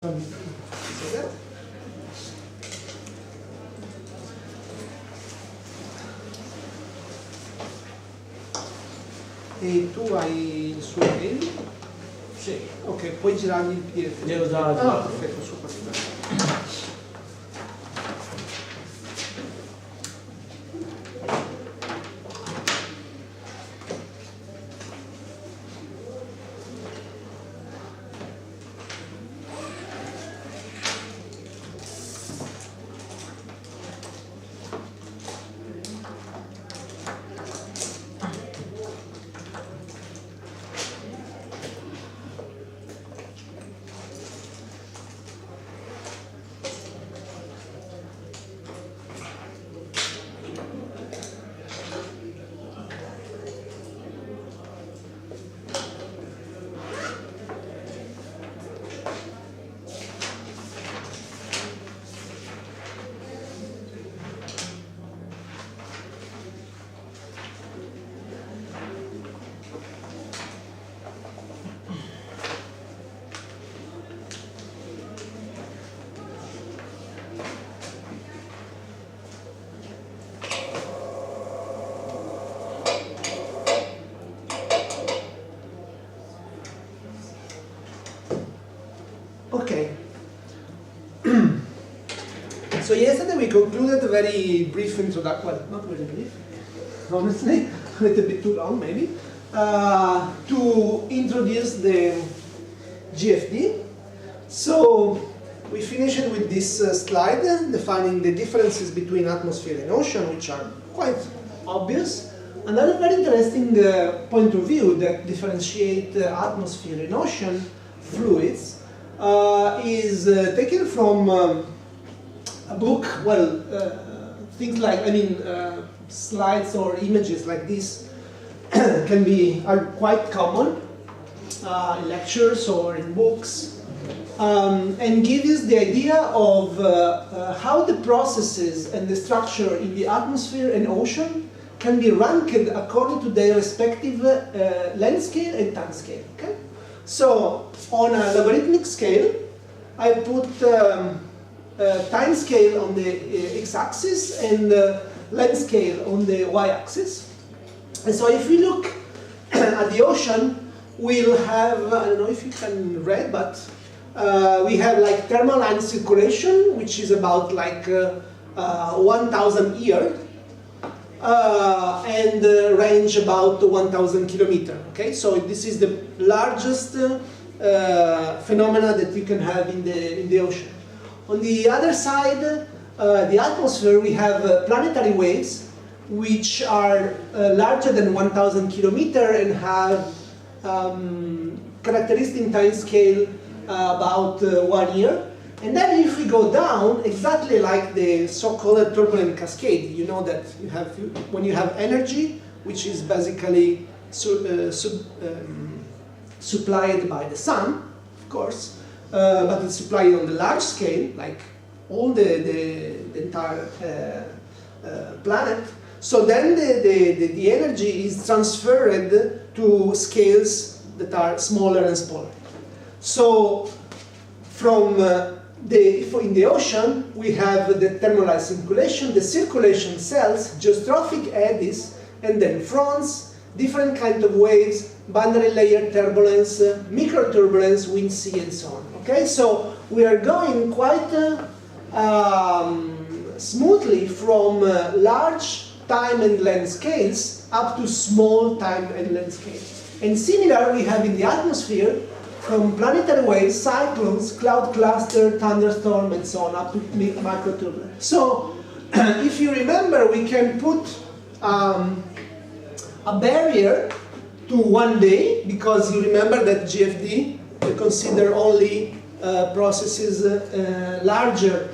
E tu hai il suo email? Sì. Ok, puoi girargli il PDF. Devo già perfetto, super. Okay. So yesterday we concluded a very brief introduction, well, not very brief, honestly, a little bit too long maybe, to introduce the GFD. So we finished with this slide defining the differences between atmosphere and ocean, which are quite obvious. Another very interesting point of view that differentiate atmosphere and ocean fluids is taken from a book. Well, things like, slides or images like this are quite common in lectures or in books, and give us the idea of how the processes and the structure in the atmosphere and ocean can be ranked according to their respective length scale and time scale. Okay? So, on a logarithmic scale, I put time scale on the x-axis and length scale on the y-axis. And so if we look at the ocean, we'll have, I don't know if you can read, but we have like thermal line circulation, which is about like 1,000 years. And range about 1,000 kilometers. Okay, so this is the largest phenomena that you can have in the ocean. On the other side, the atmosphere, we have planetary waves, which are larger than 1,000 kilometers and have characteristic time scale about 1 year. And then if we go down, exactly like the so-called turbulent cascade, you know that you have, when you have energy, which is basically supplied by the sun, of course, but it's supplied on the large scale, like all the entire planet. So then the energy is transferred to scales that are smaller and smaller. So from in the ocean, we have the thermal line circulation, the circulation cells, geostrophic eddies, and then fronts, different kinds of waves, boundary layer turbulence, microturbulence, wind sea, and so on. Okay, so we are going quite smoothly from large time and length scales up to small time and length scales. And similar we have in the atmosphere, from planetary waves, cyclones, cloud cluster, thunderstorm, and so on, up to microturbulence. So, if you remember, we can put a barrier to 1 day, because you remember that GFD consider only processes longer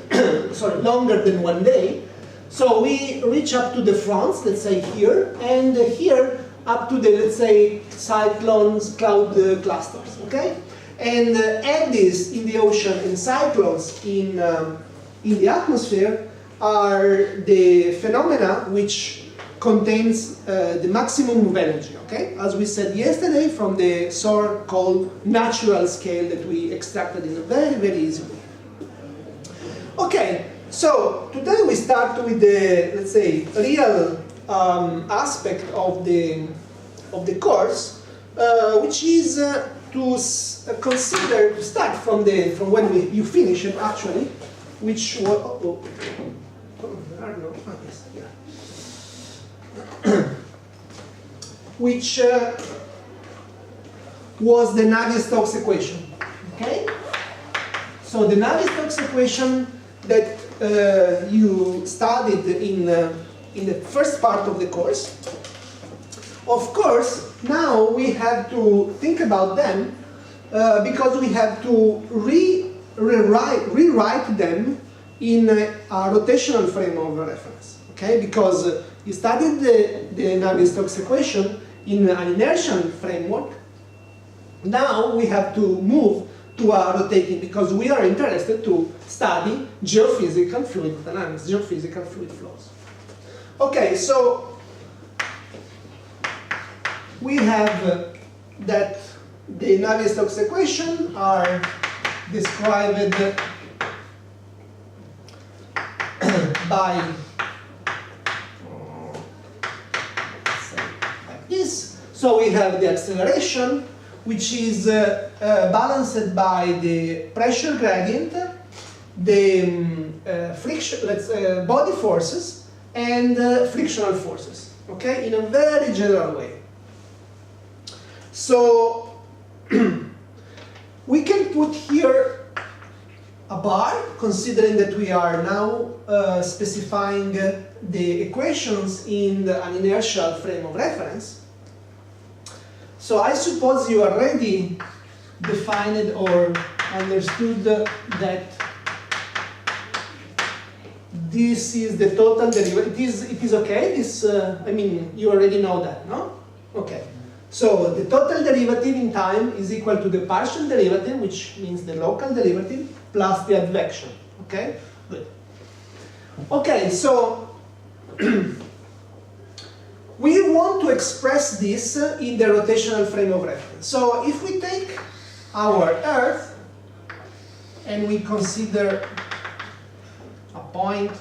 than 1 day. So we reach up to the fronts, let's say here, and here up to the, let's say, cyclones, cloud clusters, okay? And eddies in the ocean and cyclones in the atmosphere are the phenomena which contains the maximum of energy, okay? As we said yesterday, from the so-called natural scale that we extracted in a very, very easy way. Okay, so today we start with the, let's say, real aspect of the course, which is to consider, to start from when you finish it actually, which was, which was the Navier-Stokes equation. Okay, so the Navier-Stokes equation that you studied in the first part of the course. Of course, now we have to think about them because we have to rewrite them in a rotational frame of reference. Okay, because you studied the Navier-Stokes equation in an inertial framework. Now we have to move to a rotating, because we are interested to study geophysical fluid dynamics, geophysical fluid flows. Okay, so we have that the Navier-Stokes equation are described by like this. So we have the acceleration, which is balanced by the pressure gradient, the friction, body forces, and frictional forces. Okay, in a very general way. So we can put here a bar, considering that we are now specifying the equations in an inertial frame of reference. So I suppose you already defined or understood that this is the total derivative. It is okay? This, I mean, you already know that, no? Okay. So the total derivative in time is equal to the partial derivative, which means the local derivative, plus the advection. Okay? Good. Okay, so we want to express this in the rotational frame of reference. So if we take our Earth and we consider a point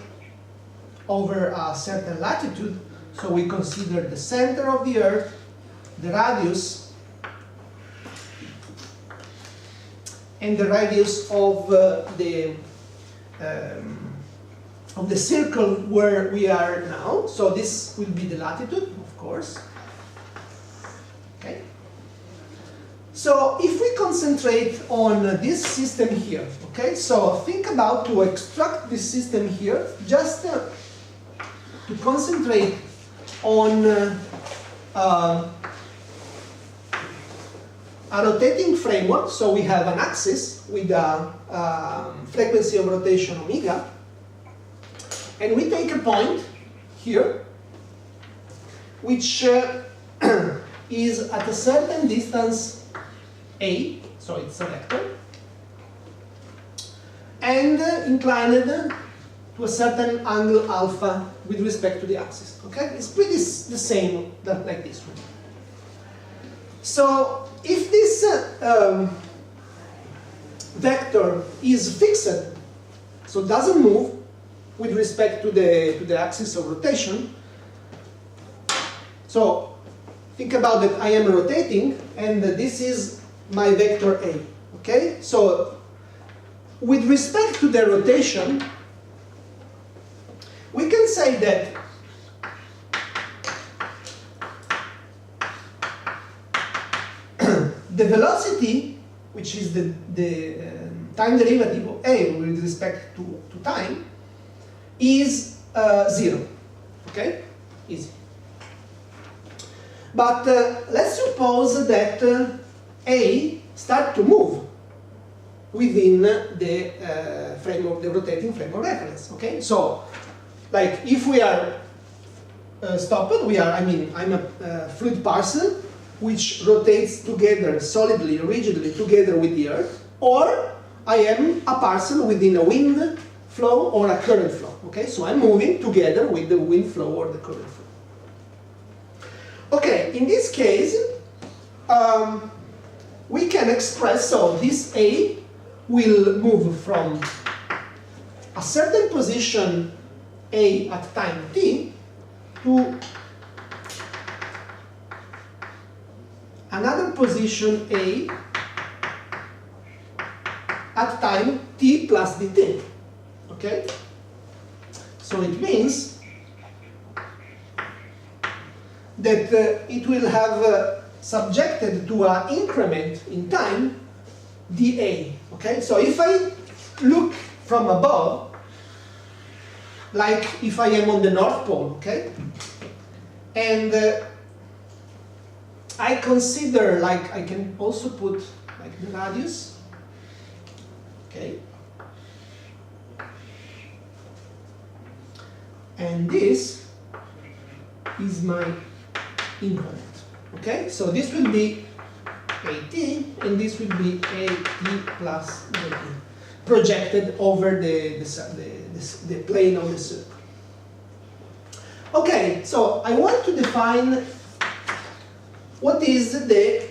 over a certain latitude, so we consider the center of the Earth, the radius, and the radius of the circle where we are now. So this will be the latitude, of course. Okay. So if we concentrate on this system here, okay, so think about to extract this system here, just to concentrate on a rotating framework. So we have an axis with a frequency of rotation omega, and we take a point here which is at a certain distance a, so it's a vector, and inclined to a certain angle alpha with respect to the axis. Okay, it's pretty the same like this one. So if this vector is fixed, so doesn't move with respect to the axis of rotation, so think about that I am rotating and this is my vector A. Okay, so with respect to the rotation, we can say that the velocity, which is the time derivative of A with respect to time, is 0. Okay? Easy. But let's suppose that A starts to move within the frame of the rotating frame of reference. Okay? So, like if we are stopped, I'm a fluid parcel which rotates together solidly, rigidly together with the Earth, or I am a parcel within a wind flow or a current flow. Okay, so I'm moving together with the wind flow or the current flow. Okay, in this case, we can express, so this A will move from a certain position A at time t to another position A at time t plus dt. Okay? So it means that it will have subjected to an increment in time dA. Okay? So if I look from above, like if I am on the North Pole, okay? And I consider, like, I can also put like the radius, okay? And this is my increment, okay? So this will be AT, and this will be AT plus AT, projected over the plane of the circle. Okay, so I want to define what is the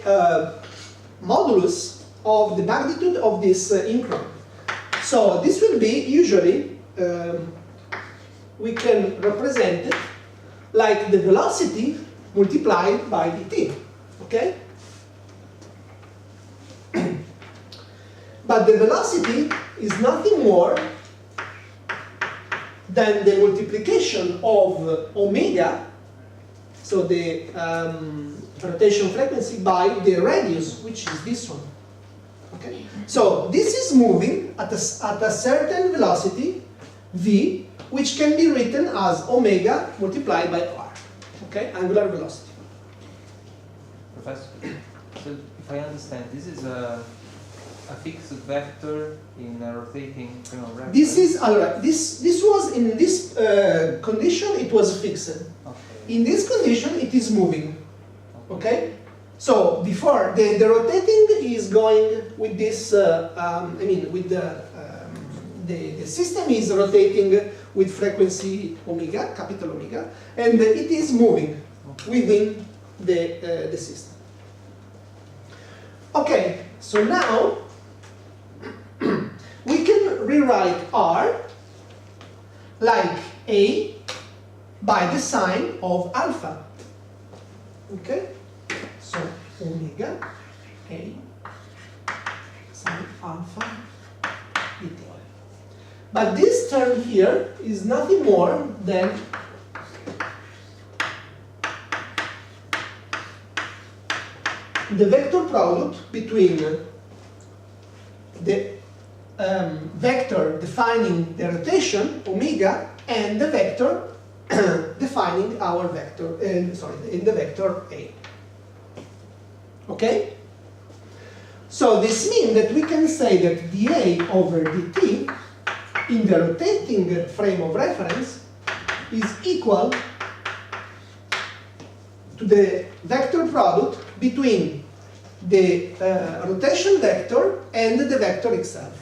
modulus of the magnitude of this increment. So this will be usually, we can represent it like the velocity multiplied by dt, okay? But the velocity is nothing more than the multiplication of omega, so the rotation frequency, by the radius, which is this one. Okay? So this is moving at a certain velocity, v, which can be written as omega multiplied by r. Okay? Angular velocity. Professor, so if I understand, this is a fixed vector in a rotating frame of reference. This is alright. This was in this condition, it was fixed. Okay. In this condition, it is moving. Okay. So before the rotating is going with this. With the system is rotating with frequency omega, capital omega, and it is moving within the system. Okay. So now we can rewrite R like A by the sign of alpha. Okay? So omega A sine alpha dt. But this term here is nothing more than the vector product between the vector defining the rotation, omega, and the vector defining our vector, in the vector A. Okay? So this means that we can say that dA over dt in the rotating frame of reference is equal to the vector product between the rotation vector and the vector itself.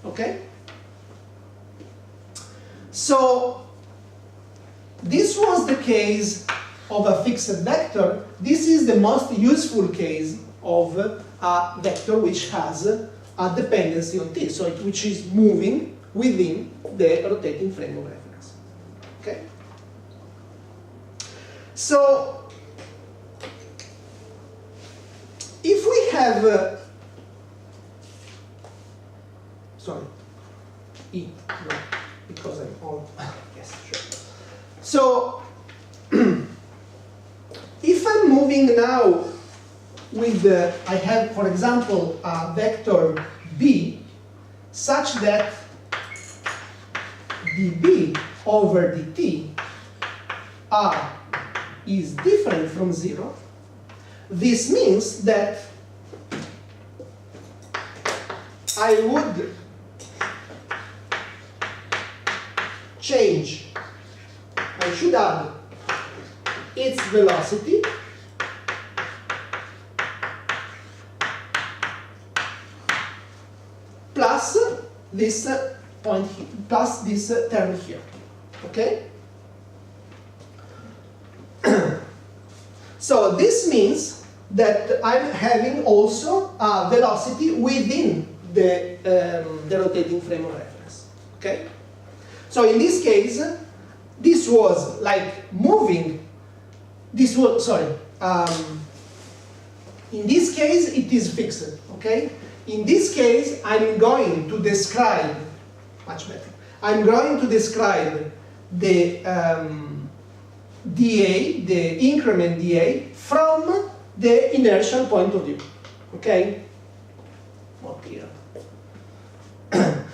Okay? So this was the case of a fixed vector. This is the most useful case of a vector which has a dependency on t, so which is moving within the rotating frame of reference. Okay? So if we have E, no, because I'm on, yes, sure. So, if I'm moving now with, I have, for example, a vector B, such that dB over dt R is different from 0, this means that I would change, I should add its velocity plus this point here, plus this term here. Okay? So this means that I'm having also a velocity within the rotating frame of reference. Okay? So in this case, this was like moving. This was, sorry. In this case, it is fixed. Okay? In this case, I'm going to describe, much better, I'm going to describe the dA, the increment dA, from the inertial point of view. Okay? More clear.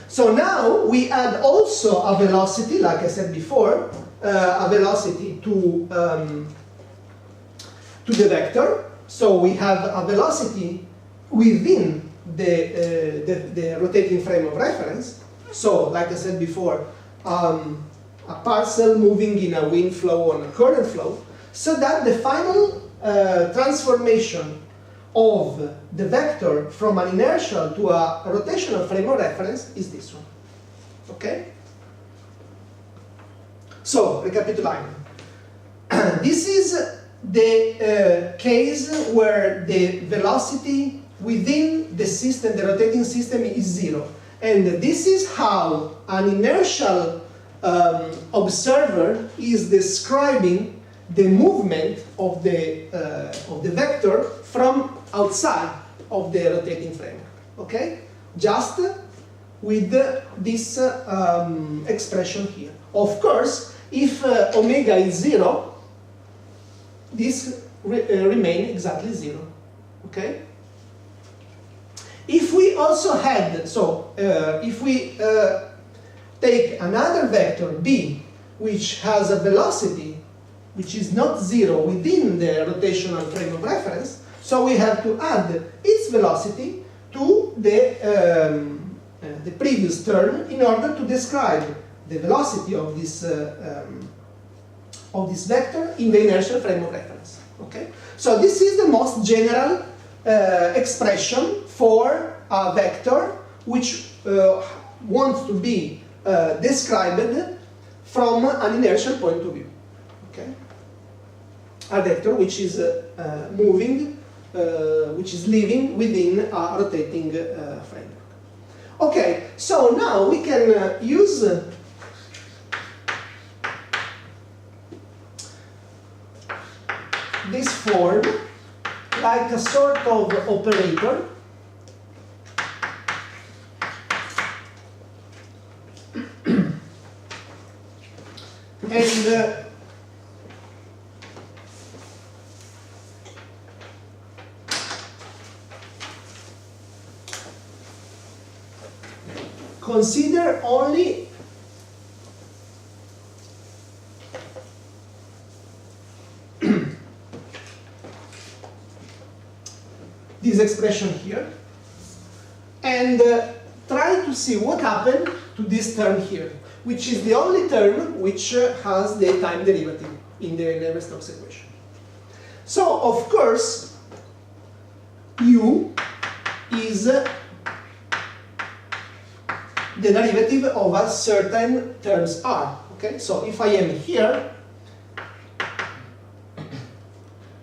So now we add also a velocity, like I said before, a velocity to the vector. So we have a velocity within the rotating frame of reference. So, like I said before, a parcel moving in a wind flow or a current flow, so that the final transformation of the vector from an inertial to a rotational frame of reference is this one. Okay? So, recapitulating. This is the case where the velocity within the system, the rotating system, is zero. And this is how an inertial observer is describing the movement of the vector from outside of the rotating frame. Okay? Just with this expression here. Of course, if omega is zero, this remains exactly zero. Okay? If we also had, so if we take another vector b, which has a velocity which is not zero within the rotational frame of reference, so we have to add its velocity to the previous term in order to describe the velocity of this vector in the inertial frame of reference. Okay? So this is the most general expression for a vector which wants to be described from an inertial point of view. Okay? A vector which is moving, which is living within a rotating framework. Okay, so now we can use this form like a sort of operator and consider only this expression here and try to see what happened to this term here, which is the only term which has the time derivative in the Navier-Stokes equation. So, of course, u is the derivative of a certain terms r. Okay, so if I am here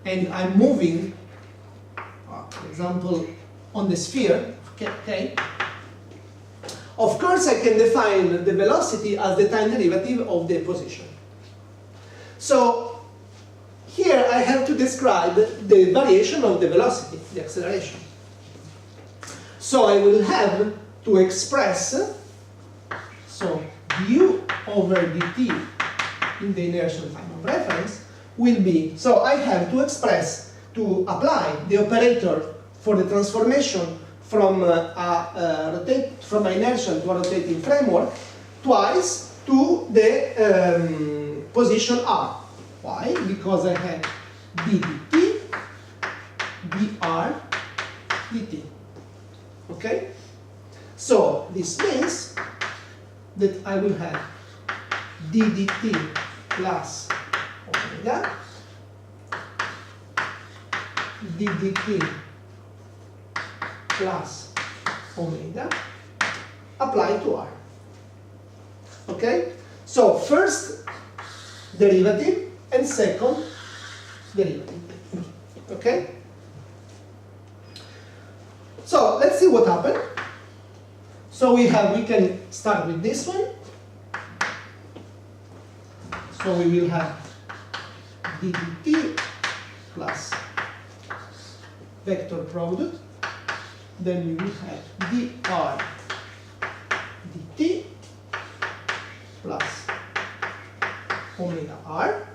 and I'm moving, for example, on the sphere, okay, of course I can define the velocity as the time derivative of the position. So here I have to describe the variation of the velocity, the acceleration. So I will have to express, so du over dt in the inertial frame of reference will be, so I have to express, to apply the operator for the transformation from from an inertial to a rotating framework twice to the position r. Why? Because I have ddt, dr, dt. Okay? So this means that I will have ddt plus omega, ddt plus omega applied to r. Okay? So first derivative and second derivative. Okay? So let's see what happened. So we can start with this one. So we will have ddt plus vector product. Then we will have dr dt plus omega r.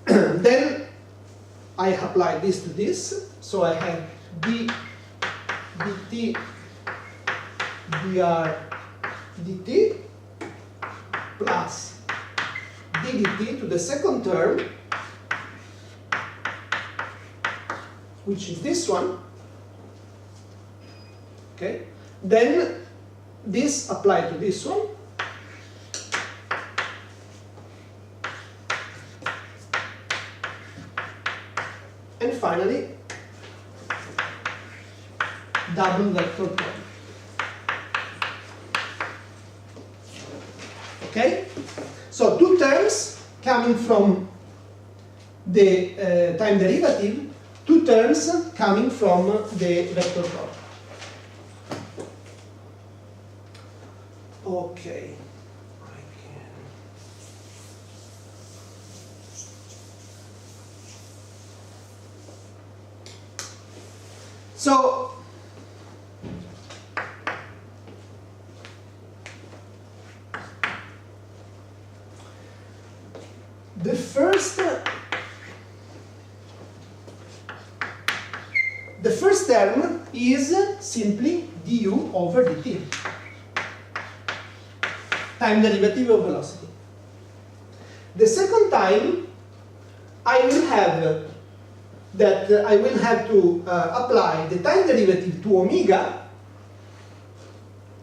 Then I apply this to this, so I have d dt dr dt plus d dt to the second term, which is this one. Okay, then this applied to this one. And finally, double vector product. Okay? So two terms coming from the time derivative, two terms coming from the vector product. Okay. So the first term is simply du over dt, time derivative of velocity. The second time, I will have to apply the time derivative to omega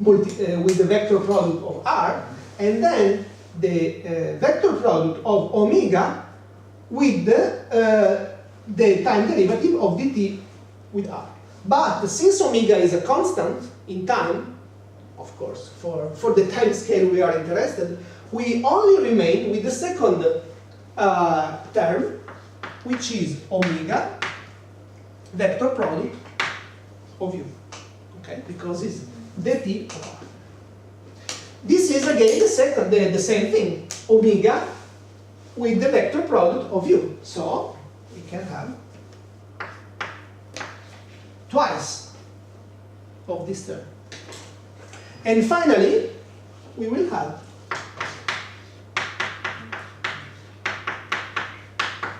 with the vector product of r, and then the vector product of omega with the time derivative of dt with r. But since omega is a constant in time, of course, for the time scale we are interested, we only remain with the second term, which is omega vector product of u, okay? Because it's dt of r. This is again the same thing, omega with the vector product of u. So we can have twice of this term. And finally, we will have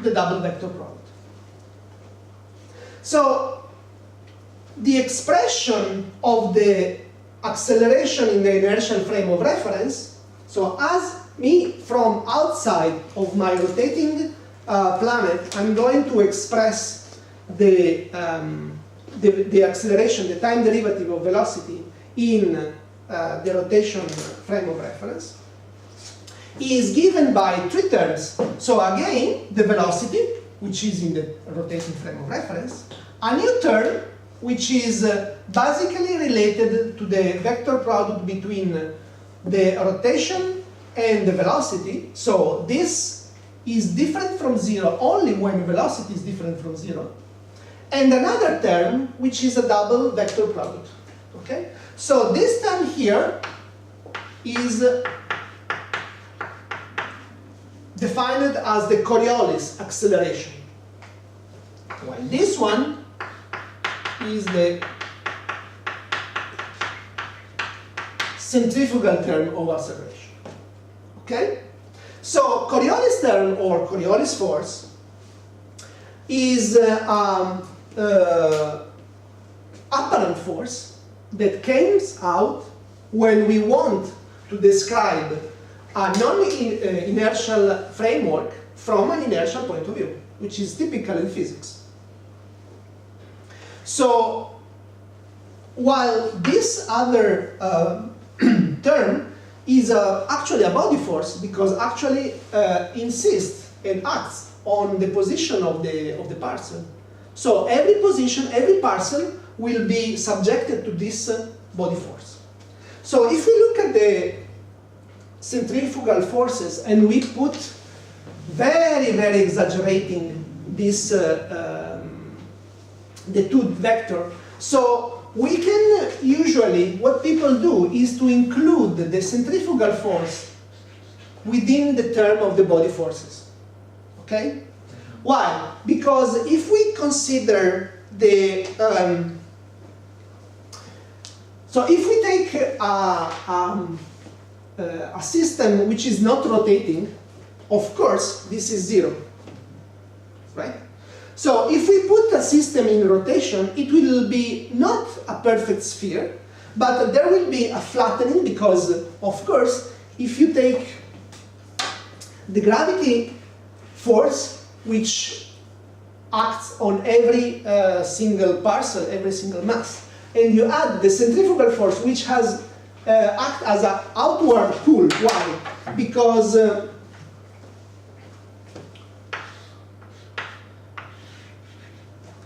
the double vector product. So the expression of the acceleration in the inertial frame of reference, so as me from outside of my rotating planet, I'm going to express the acceleration, the time derivative of velocity in the rotation frame of reference, is given by three terms. So again, the velocity, which is in the rotating frame of reference, a new term, which is basically related to the vector product between the rotation and the velocity. So this is different from zero only when velocity is different from zero. And another term, which is a double vector product. Okay? So this term here is defined as the Coriolis acceleration, while this one is the centrifugal term of acceleration. Okay? So Coriolis term or Coriolis force is apparent force that comes out when we want to describe a non-inertial framework from an inertial point of view, which is typical in physics. So while this other term is actually a body force, because actually insists and acts on the position of the parcel. So every position, every parcel will be subjected to this body force. So if we look at the centrifugal forces and we put very, very exaggerating this, the two vector. So we can usually, what people do is to include the centrifugal force within the term of the body forces. Okay? Why? Because if we consider the, so if we take a system which is not rotating, of course, this is 0, right? So if we put a system in rotation, it will be not a perfect sphere, but there will be a flattening because, of course, if you take the gravity force, which acts on every single parcel, every single mass, and you add the centrifugal force, which has act as an outward pull. Why? Because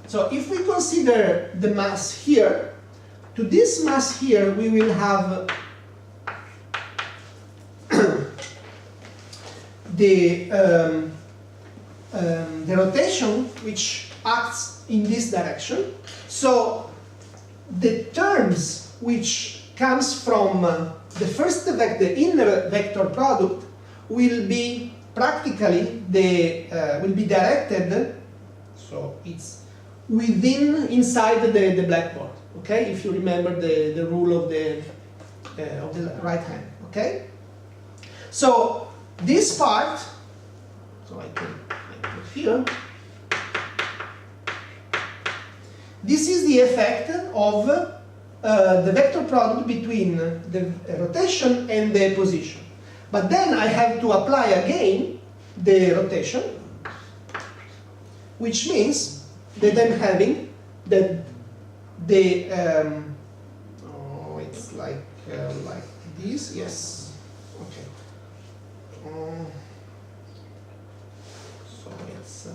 so if we consider the mass here, to this mass here we will have the rotation which acts in this direction. So the terms which comes from the first vector, the inner vector product, will be practically will be directed. So it's inside the blackboard. Okay, if you remember the rule of the right hand. Okay, so this part, so I can put here. This is the effect of the vector product between the rotation and the position. But then I have to apply again the rotation, which means that I'm having oh, it's like this, yes, okay. So it's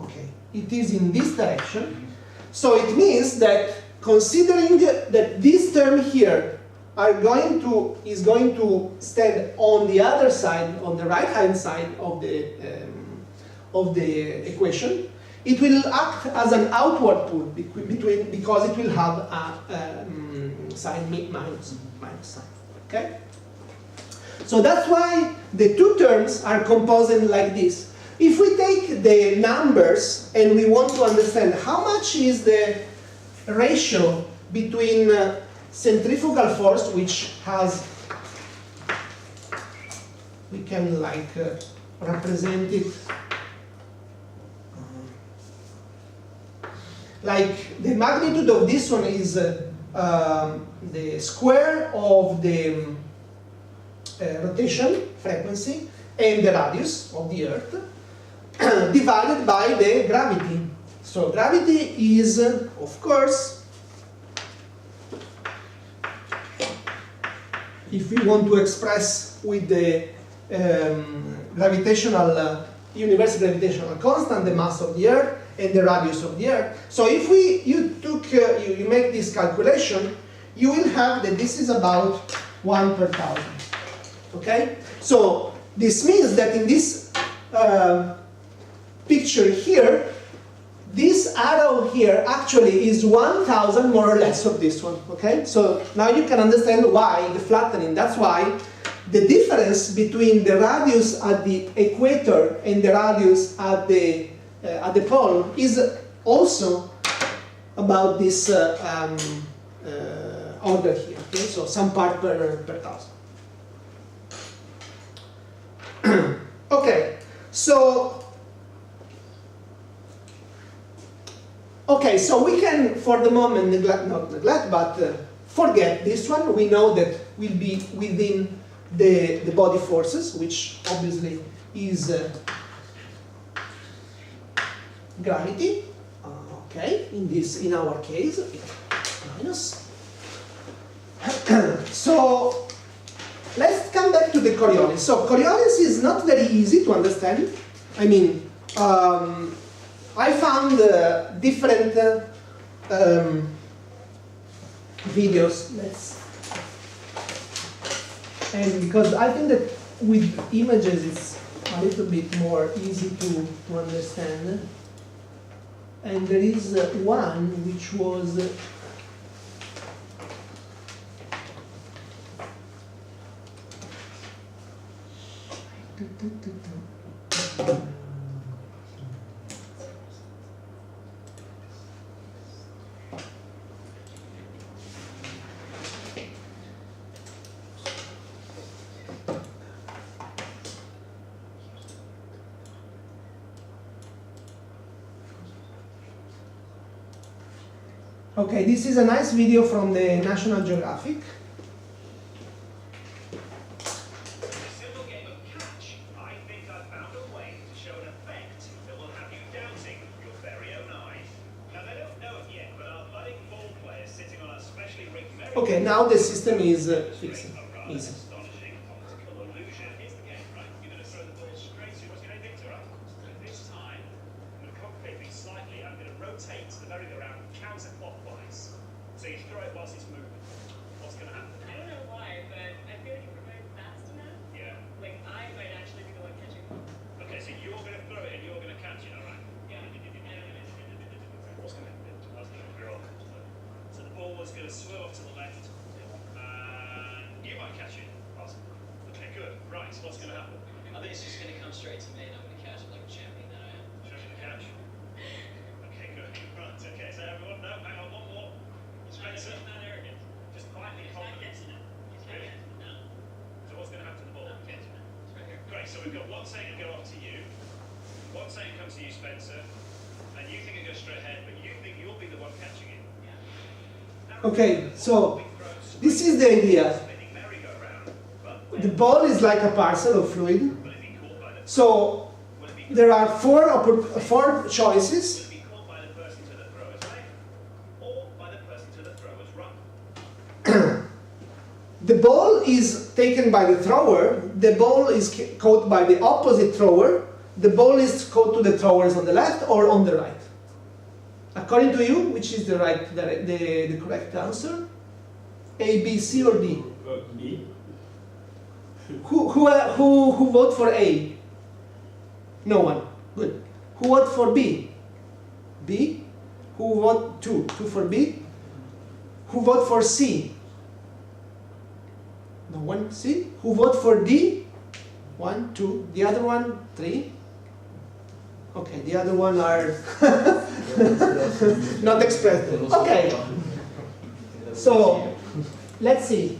okay. It is in this direction. So it means that considering that this term here is going to stand on the other side, on the right hand side of the equation, it will act as an outward pull because it will have a sign minus sign. Okay? So that's why the two terms are composed like this. If we take the numbers and we want to understand how much is the ratio between centrifugal force, which has, we can like represent it like the magnitude of this one is the square of the rotation frequency and the radius of the Earth divided by the gravity. So gravity is, of course, if we want to express with the universal gravitational constant, the mass of the Earth and the radius of the Earth. So if you make this calculation, you will have that this is about 1 per thousand. Okay? So this means that in this picture here, this arrow here actually is 1,000 more or less of this one. Okay? So now you can understand why the flattening. That's why the difference between the radius at the equator and the radius at the pole is also about this order here. Okay? So some part per thousand. Okay, so we can, for the moment, forget this one. We know that will be within the body forces, which obviously is gravity. Okay, in our case, minus. So let's come back to the Coriolis. So Coriolis is not very easy to understand. I mean, I found different videos. And because I think that with images it's a little bit more easy to understand. And there is one which was okay, this is a nice video from the National Geographic. Okay, now the system is fixed. Easy. So we've got one saying to go off to you, one saying comes to you, Spencer, and you think it goes straight ahead, but you think you'll be the one catching it. Okay, so this is the idea. The ball is like a parcel of fluid. So there are four choices. The ball is taken by the thrower, the ball is caught by the opposite thrower, the ball is caught to the throwers on the left or on the right. According to you, which is the correct answer? A, B, C, or D? B. Who vote for A? No one. Good. Who vote for B? B. Who vote 2? 2 for B. Who vote for C? No one. C. Who vote for D? 1, 2. The other one, 3. Okay, the other one are not expressed. Okay. So let's see.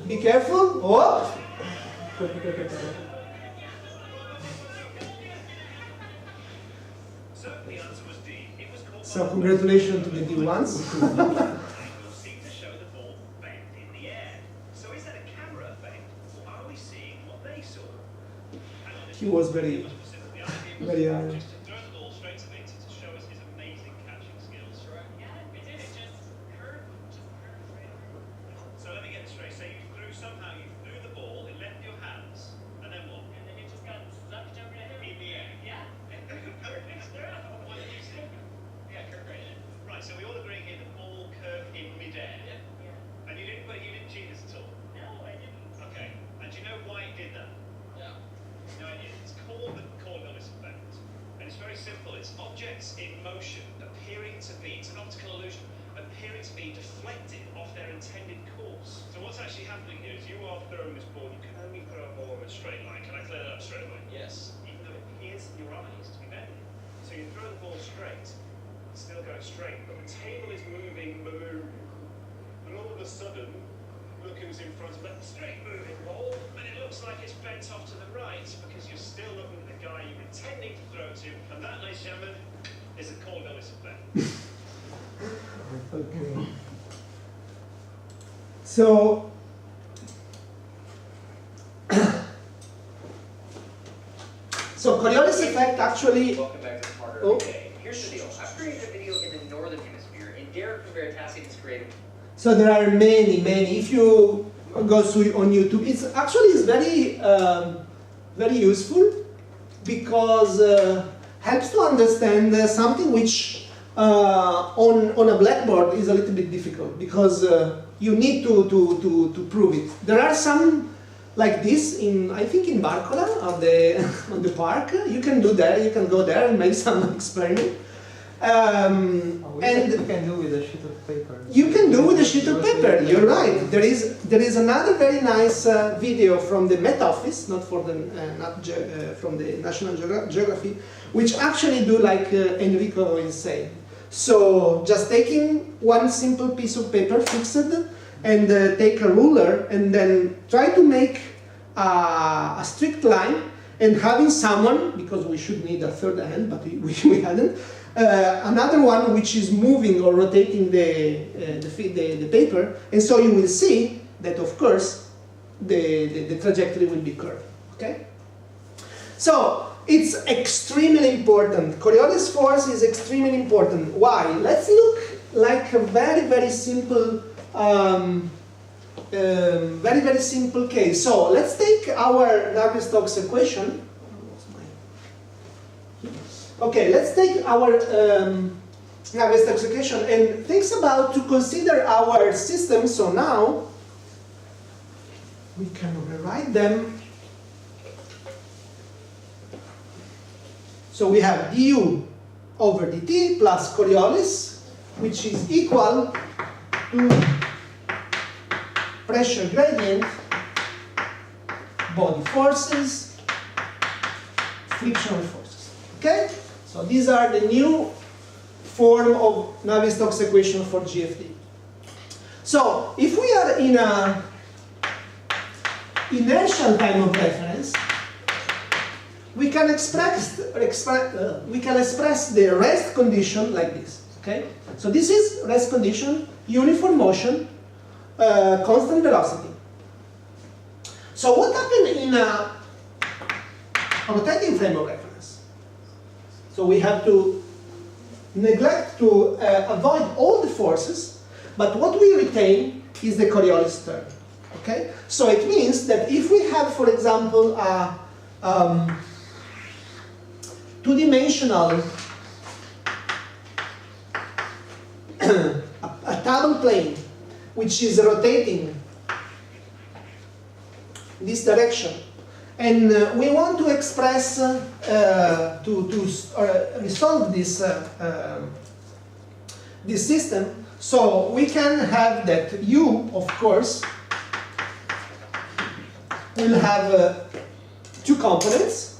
Be careful. Oh. So congratulations to the D1s. He was very honest. So let me get this straight. So you threw the ball, it left your hands, and then what? And then it just got sucked over the in the air. Yeah. What did you say? Yeah, curved right in. Right, so we all agree here the ball curved in midair. Yeah. And you didn't cheat this at all? No, I didn't. Okay. And do you know why it did that? Yeah. No idea. It's called the Coriolis effect. And it's very simple. It's objects in motion appearing to be, it's an optical illusion, appearing to be deflected off their intended course. So what's actually happening here is you are throwing this ball, you can only throw a ball in a straight line. Can I clear that up straight away? Yes. Even though it appears in your eyes to be bending. So you throw the ball straight, it's still going straight, but the table is moving. And all of a sudden, look who's in front of that straight moving ball, and it looks like it's bent off to the right because you're still looking at the guy you're intending to throw to, and that, ladies and gentlemen, is a Coriolis effect. Okay. So Coriolis effect actually. Welcome back to Smarter Oh. Every Day. Here's the deal. I've created a video in the northern hemisphere, and Derek from Veritasium has created. So there are many. If you go on YouTube, it's very useful because helps to understand something which on a blackboard is a little bit difficult because you need to prove it. There are some like this in, I think in Barcola on the on the park. You can do that. You can go there and make some experiment. And you can do with a sheet of paper. You can do with a sheet of paper. You're right. There is another very nice video from the Met Office, not for the from the National Geography, which actually do like Enrico is saying. So just taking one simple piece of paper, fix it, and take a ruler, and then try to make a strict line, and having someone, because we should need a third hand, but we hadn't, another one which is moving or rotating the paper, and so you will see that, of course, the trajectory will be curved. Okay? So it's extremely important. Coriolis force is extremely important. Why? Let's look like a very simple, very simple case. So let's take our Navier-Stokes equation. Okay, let's take our Navier-Stokes equation and think about to consider our system. So now we can rewrite them. So we have du over dt plus Coriolis, which is equal to pressure gradient, body forces, frictional forces. Okay? So these are the new form of Navier-Stokes equation for GFD. So if we are in a inertial time of reference, we can express the rest condition like this. Okay? So this is rest condition, uniform motion, constant velocity. So what happened in a rotating frame of reference? So we have to neglect to avoid all the forces, but what we retain is the Coriolis term. Okay? So it means that if we have, for example, a two-dimensional a table plane which is rotating this direction, and we want to express resolve this this system, so we can have that u, of course, will have two components,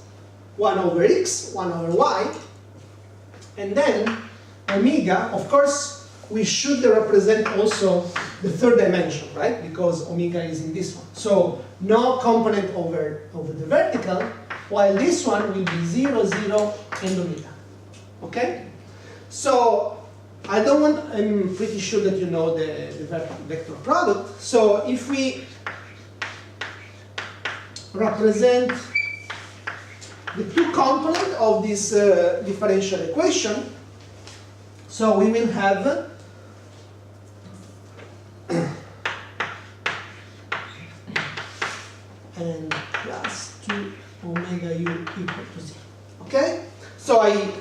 1 over x, 1 over y, and then omega, of course, we should represent also the third dimension, right? Because omega is in this one. So no component over the vertical, while this one will be 0, 0, and omega. Okay? So I'm pretty sure that you know the vector product. So if we represent the two components of this differential equation, so we will have and plus 2 omega u equal to 0. Okay? So I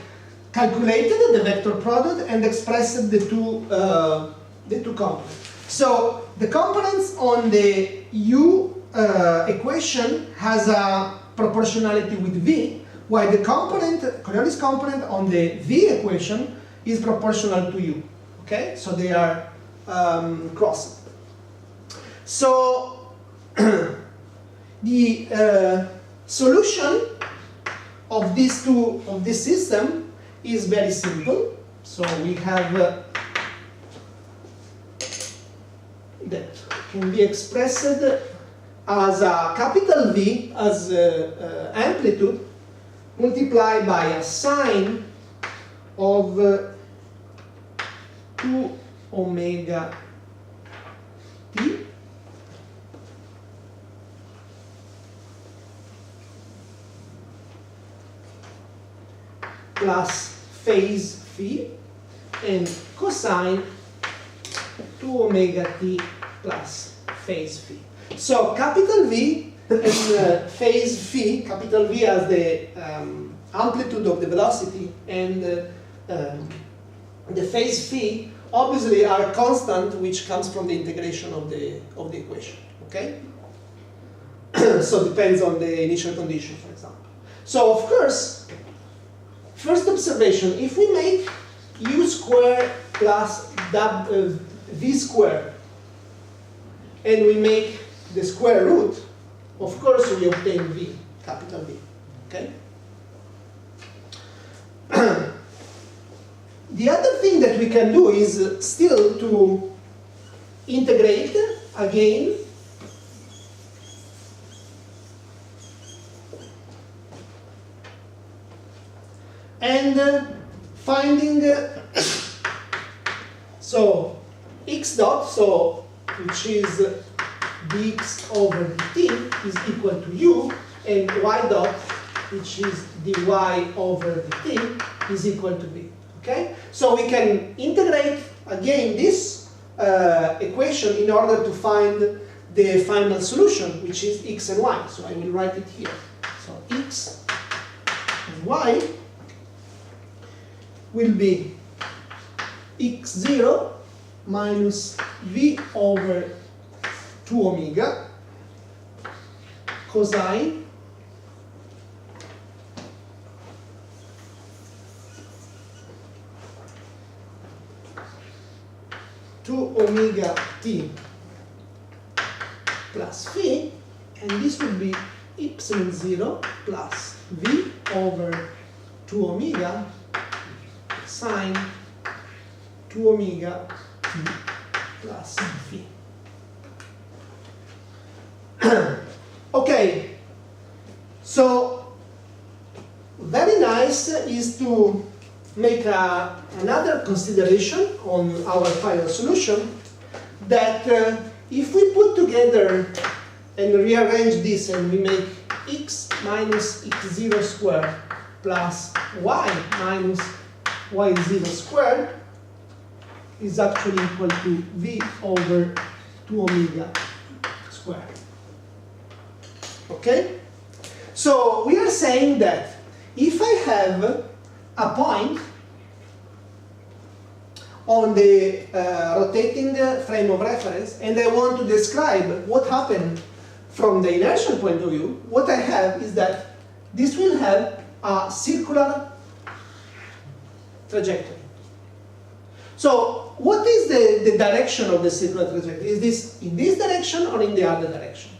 calculated the vector product and expressed the two components. So the components on the u equation has a proportionality with v, while the Coriolis component on the v equation is proportional to u. Okay? So they are crossed. So the solution of this system is very simple. So we have that can be expressed as a capital V as amplitude multiplied by a sine of 2 omega t plus phase phi and cosine 2 omega t plus phase phi. So capital V and phase phi, capital V as the amplitude of the velocity, and the phase phi obviously are constant, which comes from the integration of the equation. Okay. So it depends on the initial condition, for example. So of course, first observation: if we make u squared plus v squared, and we make the square root, of course we obtain v, capital V. Okay. The other thing that we can do is still to integrate again and finding so x dot, so which is dx over dt is equal to u, and y dot, which is dy over dt, is equal to v. Okay, so we can integrate again this equation in order to find the final solution, which is x and y. So I will write it here. So x and y will be x0 minus v over 2 omega cosine omega t plus phi, and this will be epsilon 0 plus v over 2 omega sine 2 omega t plus phi. Okay, so very nice is to make another consideration on our final solution, that if we put together and rearrange this and we make x minus x0 squared plus y minus y0 squared is actually equal to v over 2 omega squared. Okay? So we are saying that if I have a point on the rotating frame of reference and I want to describe what happened from the inertial point of view, what I have is that this will have a circular trajectory. So what is the direction of the circular trajectory? Is this in this direction or in the other direction?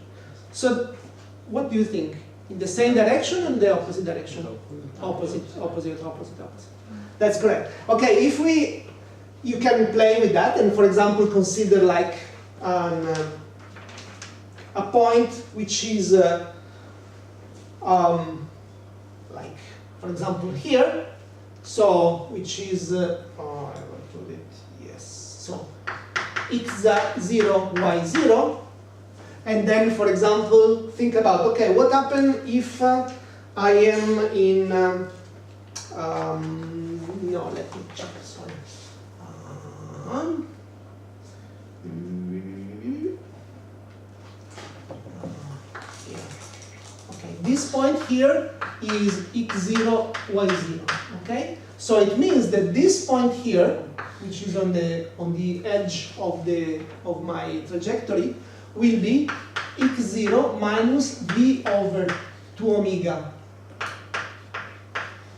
So what do you think? In the same direction or in the opposite direction? Opposite. That's correct. Okay, if you can play with that and, for example, consider like a point which is like, for example, here. So which is I will put it, yes. So x0, y0. And then, for example, think about, okay, what happens if I am in, no, let me check, sorry. Okay, this point here is x0, y0, okay? So it means that this point here, which is on the edge of my trajectory, will be x0 minus v over 2 omega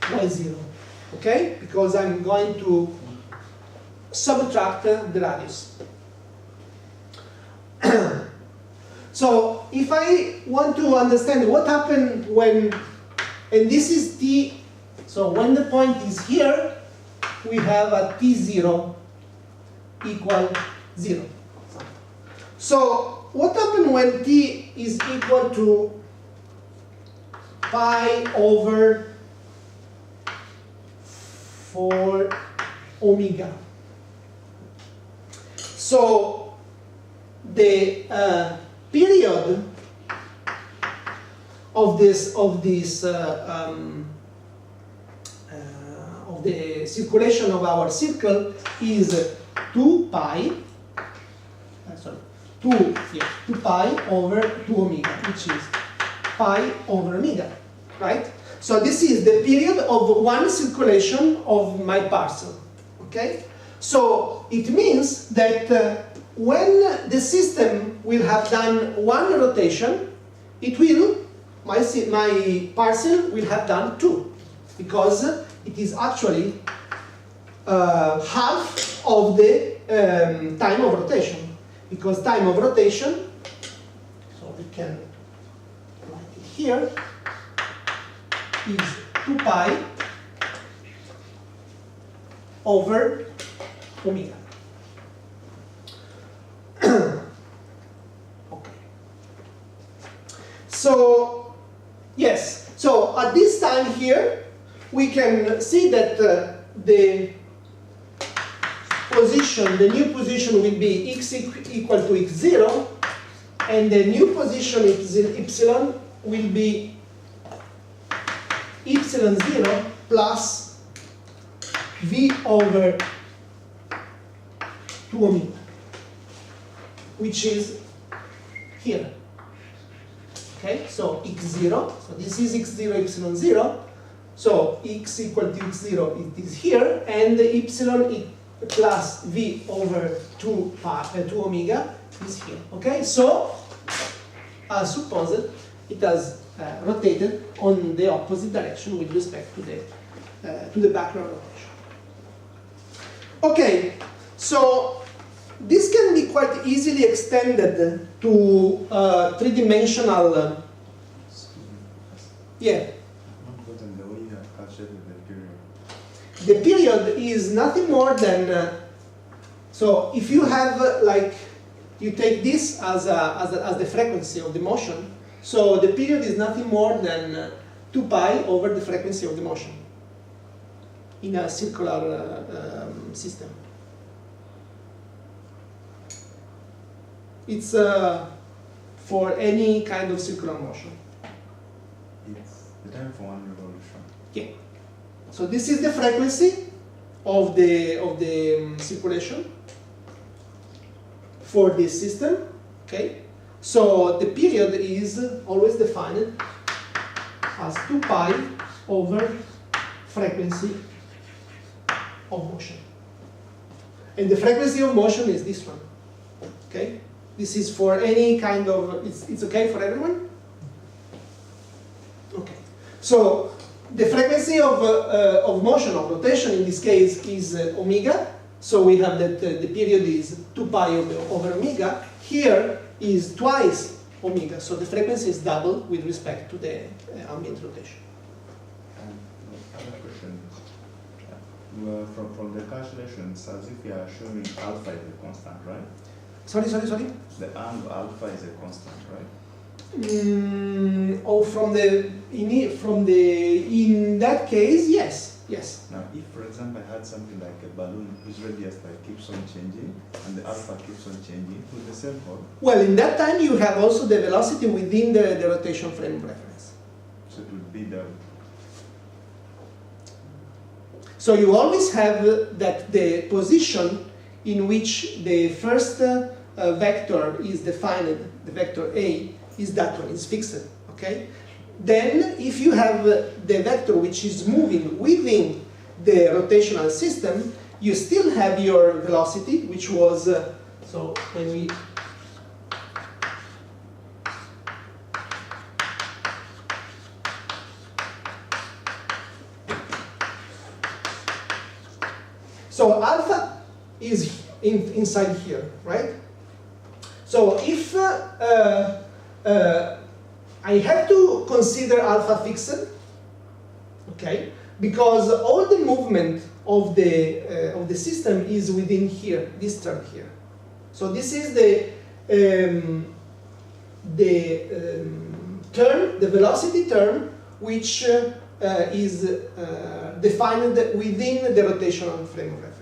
y0, okay? Because I'm going to subtract the radius. So if I want to understand what happened when, and this is t, so when the point is here, we have a t0 equal 0. So what happens when t is equal to pi over 4 omega? So the period of the circulation of our circle is 2 pi. 2 pi over 2 omega, which is pi over omega, right? So this is the period of one circulation of my parcel, okay? So it means that when the system will have done one rotation, it will, my parcel will have done two, because it is actually half of the time of rotation. Because time of rotation, so we can write it here, is 2 pi over omega. Okay. So, yes, so at this time here, we can see that the position, the new position will be x equal to x0, and the new position epsilon will be epsilon 0 plus v over 2 omega, which is here. Okay, so x0, so this is x0 epsilon 0, so x equal to x0 it is here, and the epsilon plus v over 2 omega is here. Okay, so as supposed, it has rotated on the opposite direction with respect to the background rotation. Okay, so this can be quite easily extended to three-dimensional. Yeah. The period is nothing more than, so if you have like, you take this as the frequency of the motion, so the period is nothing more than 2 pi over the frequency of the motion in a circular system. It's for any kind of circular motion. It's the time for one revolution. Yeah. So this is the frequency of the circulation for this system. Okay. So the period is always defined as 2 pi over frequency of motion. And the frequency of motion is this one. Okay. This is for any kind of, it's okay for everyone? Okay. So the frequency of motion, of rotation in this case, is omega. So we have that the period is 2 pi over omega. Here is twice omega. So the frequency is double with respect to the ambient rotation. And another question. From the calculations, as if you are assuming alpha is a constant, right? Sorry. The angle alpha is a constant, right? In that case, yes. Now, if, for example, I had something like a balloon whose radius keeps on changing, and the alpha keeps on changing with the same hole. Well, in that time, you have also the velocity within the rotation frame of reference. So it would be the. So you always have that the position in which the first vector is defined, the vector A, is that one, is fixed, okay? Then, if you have the vector which is moving within the rotational system, you still have your velocity, which was, so when we, so alpha is inside here, right? So if I have to consider alpha fixed, okay, because all the movement of the system is within here, this term here. So this is the term, the velocity term, which is defined within the rotational frame of reference.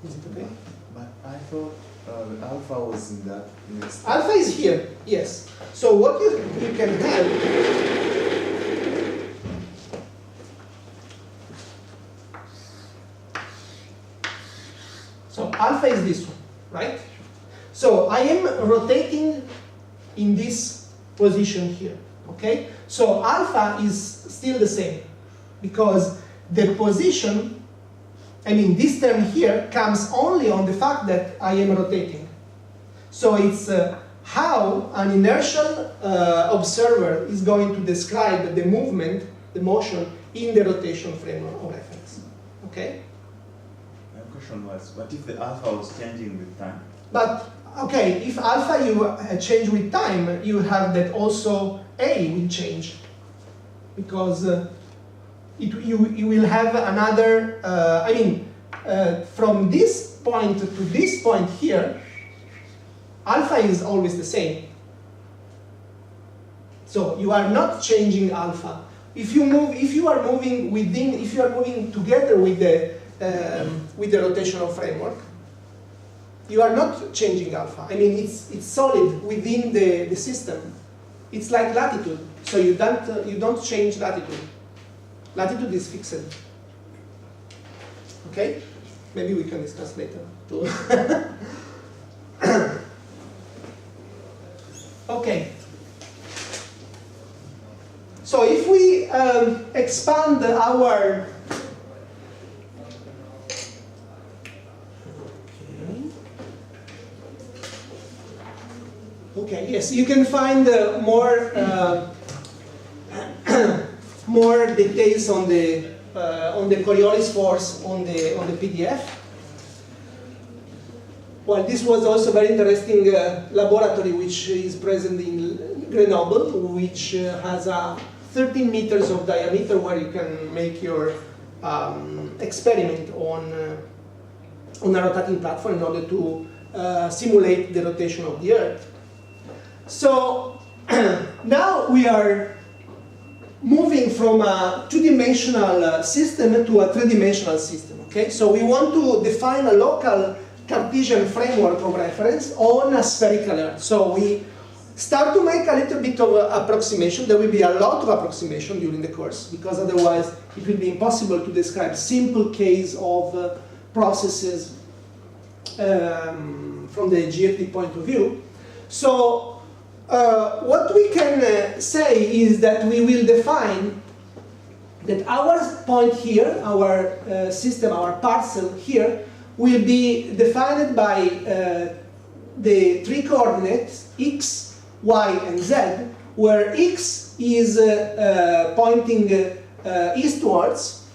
Is it okay? But I thought alpha was in that next. Alpha is here, yes. So what you can have, so alpha is this one, right? So I am rotating in this position here, Okay? So alpha is still the same, because the position, I mean this term here, comes only on the fact that I am rotating. So it's how an inertial observer is going to describe the movement, the motion, in the rotation frame of reference. Okay? My question was, what if the alpha was changing with time? But, okay, if alpha you change with time, you have that also A will change. Because you will have another, from this point to this point here, alpha is always the same. So you are not changing alpha. If you are moving together with the rotational framework, you are not changing alpha. I mean, it's solid within the system. It's like latitude. So you don't change latitude. Latitude is fixed. Okay? Maybe we can discuss later too. Okay. So if we expand our okay, yes, you can find more more details on the Coriolis force on the PDF. Well, this was also very interesting laboratory which is present in Grenoble, which has a 13 meters of diameter where you can make your experiment on a rotating platform in order to simulate the rotation of the Earth. So now we are moving from a two-dimensional system to a three-dimensional system. Okay, so we want to define a local Cartesian framework of reference on a spherical Earth. So we start to make a little bit of approximation. There will be a lot of approximation during the course, because otherwise it will be impossible to describe simple case of processes from the GFD point of view. So what we can say is that we will define that our point here, our system, our parcel here, will be defined by the three coordinates x, y, and z, where x is pointing eastwards,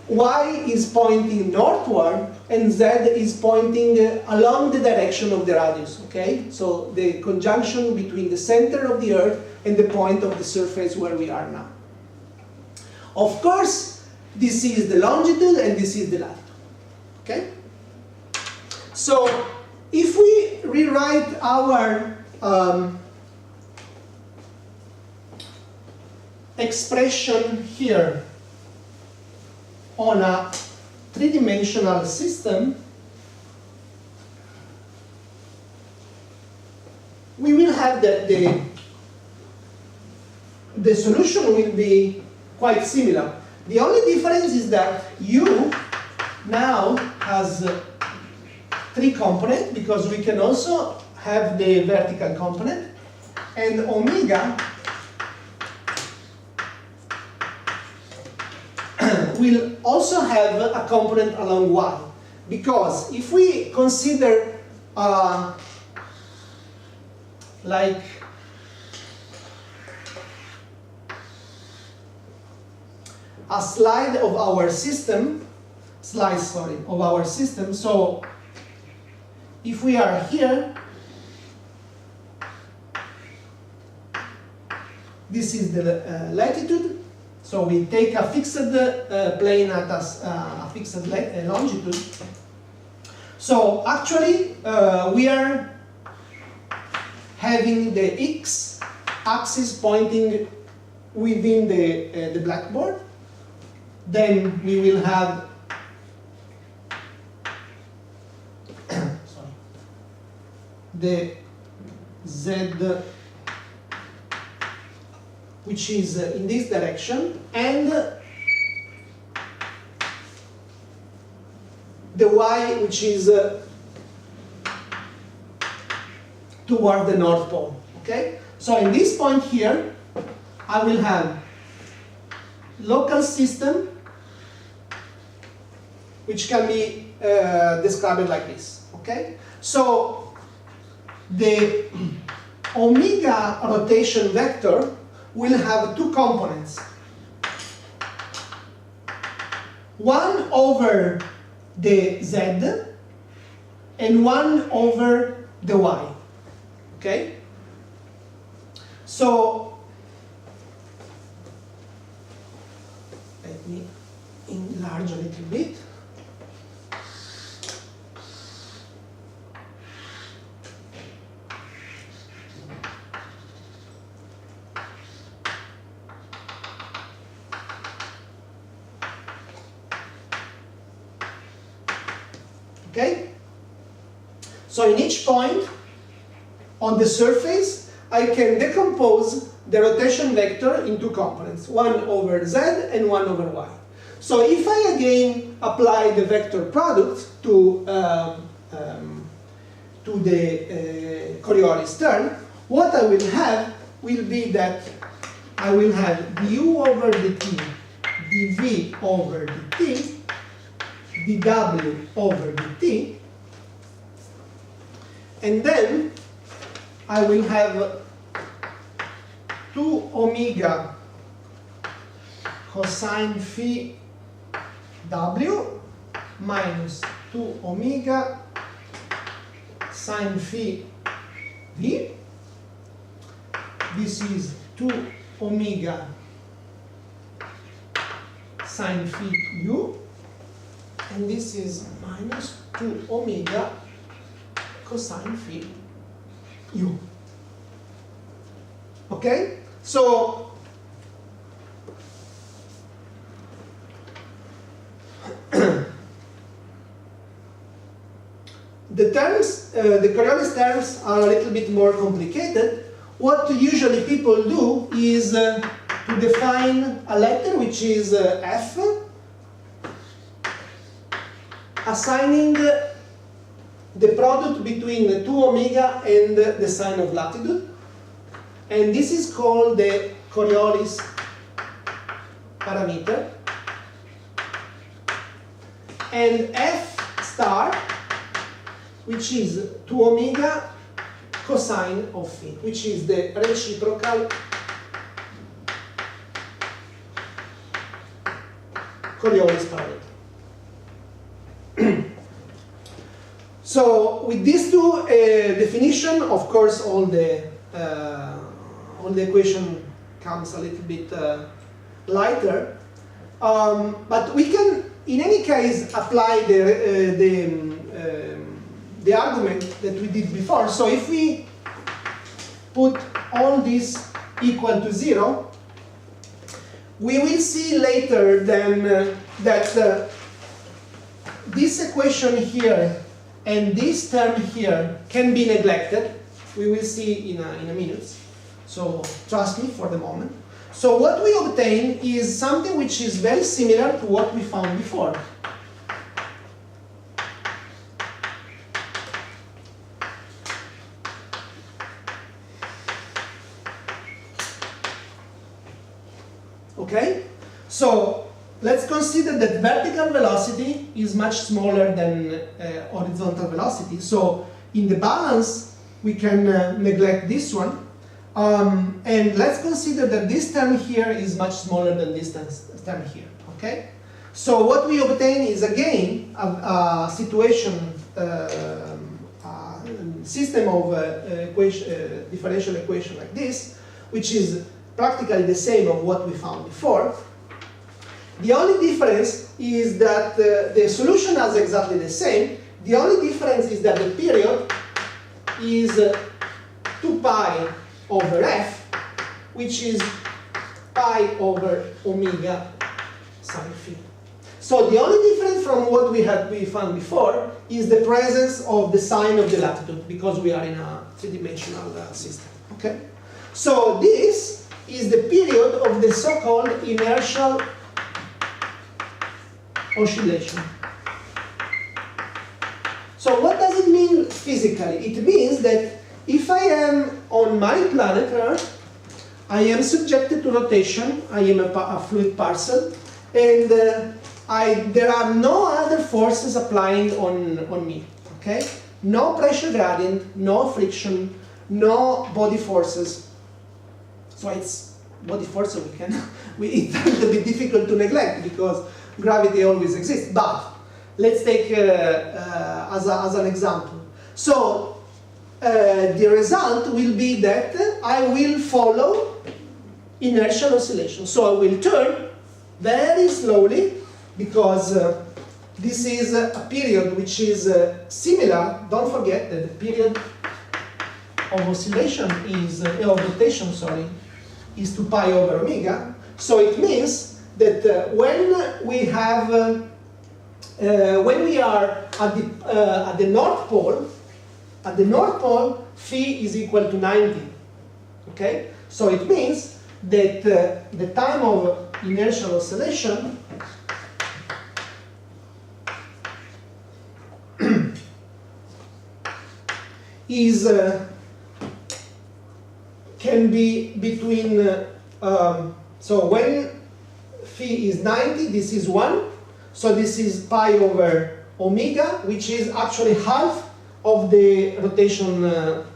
y is pointing northward, and z is pointing along the direction of the radius. Okay, so the conjunction between the center of the Earth and the point of the surface where we are now. Of course, this is the longitude and this is the latitude. Okay. So if we rewrite our expression here on a three-dimensional system, we will have that the solution will be quite similar. The only difference is that U now has three components, because we can also have the vertical component, and omega will also have a component along y. Because if we consider like a slide of our system, so if we are here, this is the latitude, so we take a fixed plane at a fixed longitude. So actually we are having the x axis pointing within the blackboard. Then we will have the z, which is in this direction, and the y, which is toward the North Pole. Okay? So in this point here, I will have local system, which can be described like this, okay? So the omega rotation vector will have two components. One over the z and one over the y, okay? So let me enlarge a little bit. Okay? So in each point on the surface, I can decompose the rotation vector into components, one over z and one over y. So if I again apply the vector product to the Coriolis term, what I will have will be that I will have du over dt, dv over dt, dw over dt, and then I will have 2 omega cosine phi w minus 2 omega sine phi v. This is 2 omega sine phi u, and this is minus 2 omega cosine phi u. Okay? So the terms, the Coriolis terms are a little bit more complicated. What usually people do is to define a letter which is f, assigning the product between the 2 omega and the sign of latitude. And this is called the Coriolis parameter. And f star, which is 2 omega cosine of phi, which is the reciprocal Coriolis parameter. So with these two definition, of course, all the equation comes a little bit lighter, but we can, in any case, apply the argument that we did before. So if we put all this equal to 0, we will see later then that this equation here and this term here can be neglected. We will see in a minute. So trust me for the moment. So what we obtain is something which is very similar to what we found before. Okay? So let's consider that vertical velocity is much smaller than horizontal velocity. So in the balance, we can neglect this one. And let's consider that this term here is much smaller than this term here. Okay? So what we obtain is again a situation, system of differential equation like this, which is practically the same of what we found before. The only difference is that the solution is exactly the same. The only difference is that the period is 2 pi over f, which is pi over omega sine phi. So the only difference from what we found before is the presence of the sign of the latitude, because we are in a three-dimensional system. Okay? So this is the period of the so-called inertial oscillation. So what does it mean physically? It means that if I am on my planet Earth, I am subjected to rotation, I am a fluid parcel, and there are no other forces applying on me, okay? No pressure gradient, no friction, no body forces. So it's body force it's a little bit difficult to neglect because gravity always exists. But let's take as an example. So the result will be that I will follow inertial oscillation. So I will turn very slowly because this is a period which is similar. Don't forget that the period of oscillation is, of rotation, sorry, is 2 pi over omega. So it means that when we have, when we are at the North Pole, phi is equal to 90. Okay, so it means that the time of inertial oscillation is can be between so when phi is 90, this is 1, so this is pi over omega, which is actually half of the rotation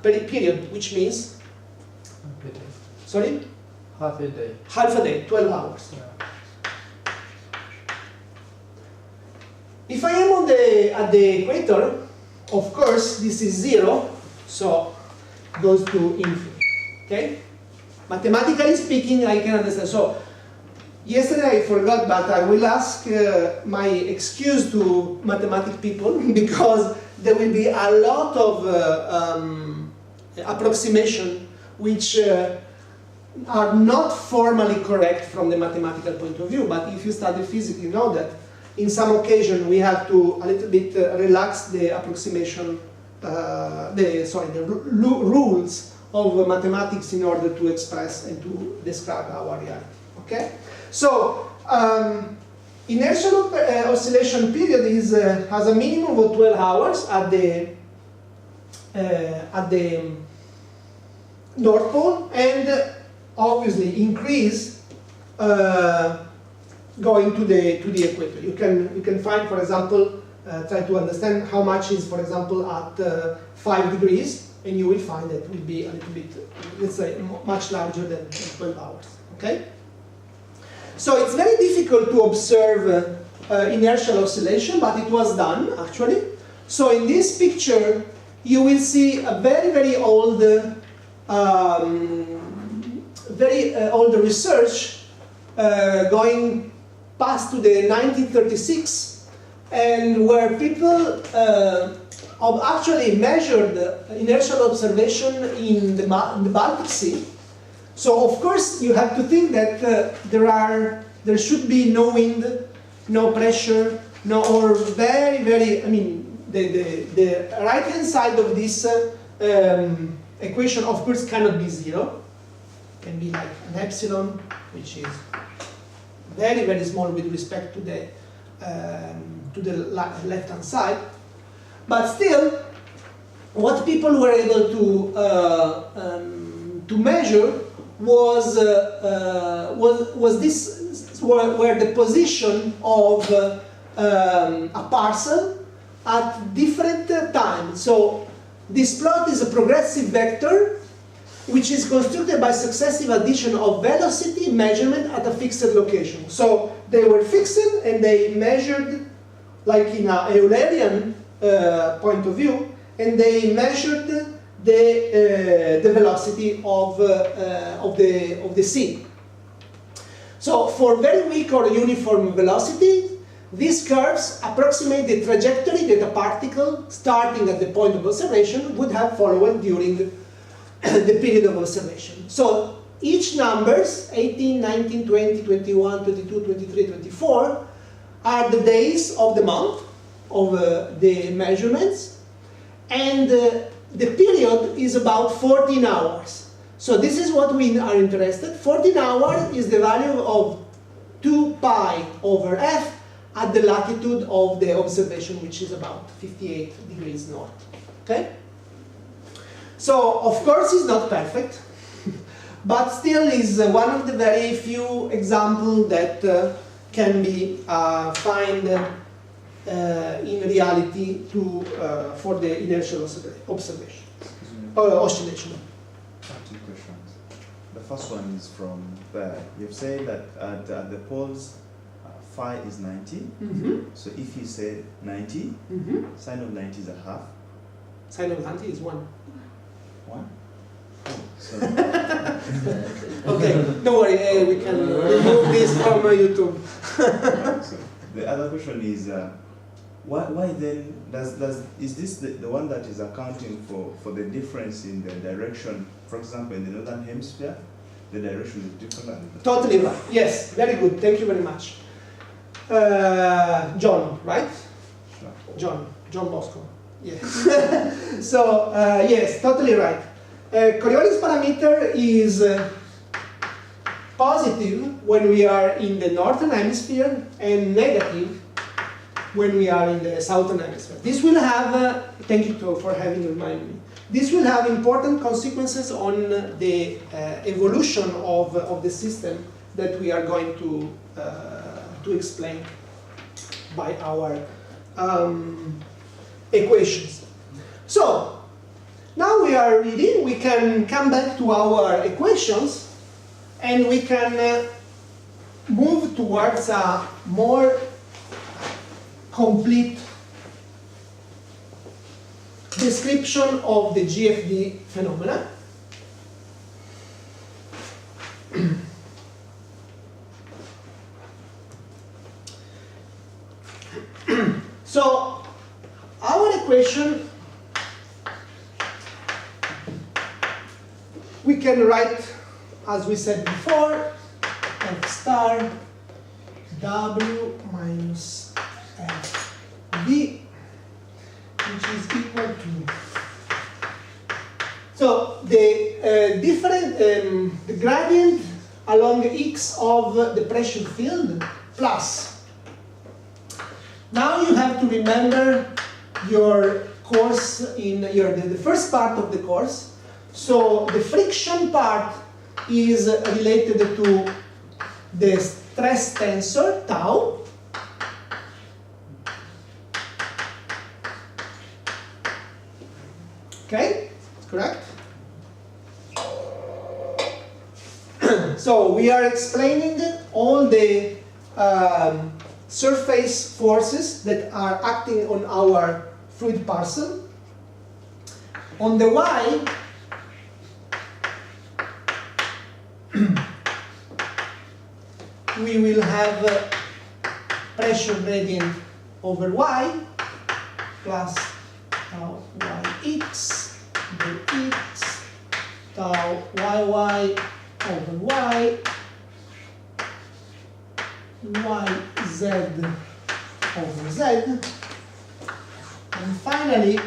period, which means sorry, half a day. Half a day, 12 hours. Yeah. If I am at the equator, of course this is 0, so it goes to infinity. Okay? Mathematically speaking, I can understand. So yesterday I forgot, but I will ask my excuse to mathematics people because there will be a lot of approximation which are not formally correct from the mathematical point of view, but if you study physics, you know that in some occasion we have to a little bit relax the approximation, the rules of mathematics in order to express and to describe our reality. Okay, so inertial oscillation period is has a minimum of 12 hours at the North Pole, and obviously increase going to the equator. You can find, for example, try to understand how much is, for example, at 5 degrees, and you will find that it will be a little bit, let's say, much larger than 12 hours. Okay. So it's very difficult to observe inertial oscillation, but it was done actually. So in this picture, you will see a very old. All the research going past to the 1936, and where people actually measured inertial observation in the Baltic Sea. So of course you have to think that there should be no wind, no pressure, no, or very, I mean, the right hand side of this equation of course cannot be 0. Can be like an epsilon, which is very small with respect to the left hand side. But still, what people were able to measure was this were the position of a parcel at different times. So this plot is a progressive vector which is constructed by successive addition of velocity measurement at a fixed location. So they were fixed and they measured, like in a Eulerian point of view, and they measured the velocity of the sea. So for very weak or uniform velocity, these curves approximate the trajectory that a particle starting at the point of observation would have followed during the period of observation. So each numbers, 18, 19, 20, 21, 22, 23, 24, are the days of the month of the measurements, and the period is about 14 hours. So this is what we are interested. 14 hours is the value of 2 pi over f at the latitude of the observation, which is about 58 degrees north. Okay? So, of course, it's not perfect, but still is one of the very few examples that can be found in reality for the inertial observation, oscillation. Two questions. The first one is from there. You've said that at the poles, phi is 90. Mm-hmm. So if you say 90, Mm-hmm. sine of 90 is a half. Sine of 90 is 1. 1? Oh, so Okay, don't worry, we can remove this from YouTube. so the other question is, why then is this the one that is accounting for the difference in the direction? For example, in the northern hemisphere, the direction is different. Totally right. Yes, very good. Thank you very much. John, right? Sure. John Bosco. Yes. So, yes, totally right. Coriolis parameter is positive when we are in the northern hemisphere and negative when we are in the southern hemisphere. This will have, thank you for having reminded me, this will have important consequences on the evolution of the system that we are going to explain by our equations. So, now we are ready, we can come back to our equations and we can move towards a more complete description of the GFD phenomena. So, our equation, we can write, as we said before, F star W minus F D, which is equal to. So the the gradient along X of the pressure field plus. Now you have to remember your course in the first part of the course. So the friction part is related to the stress tensor tau. Okay, correct? So we are explaining all the surface forces that are acting on our fluid parcel. On the Y, we will have pressure gradient over Y plus tau Yx dx tau Yy over Y yz over z, and finally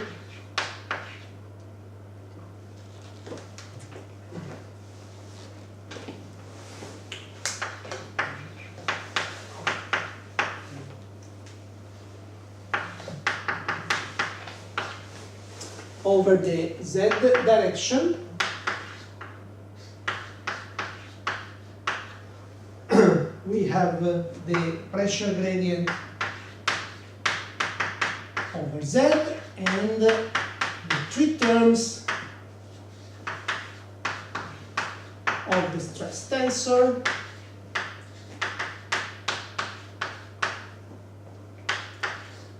over the z direction we have the pressure gradient over z and the three terms of the stress tensor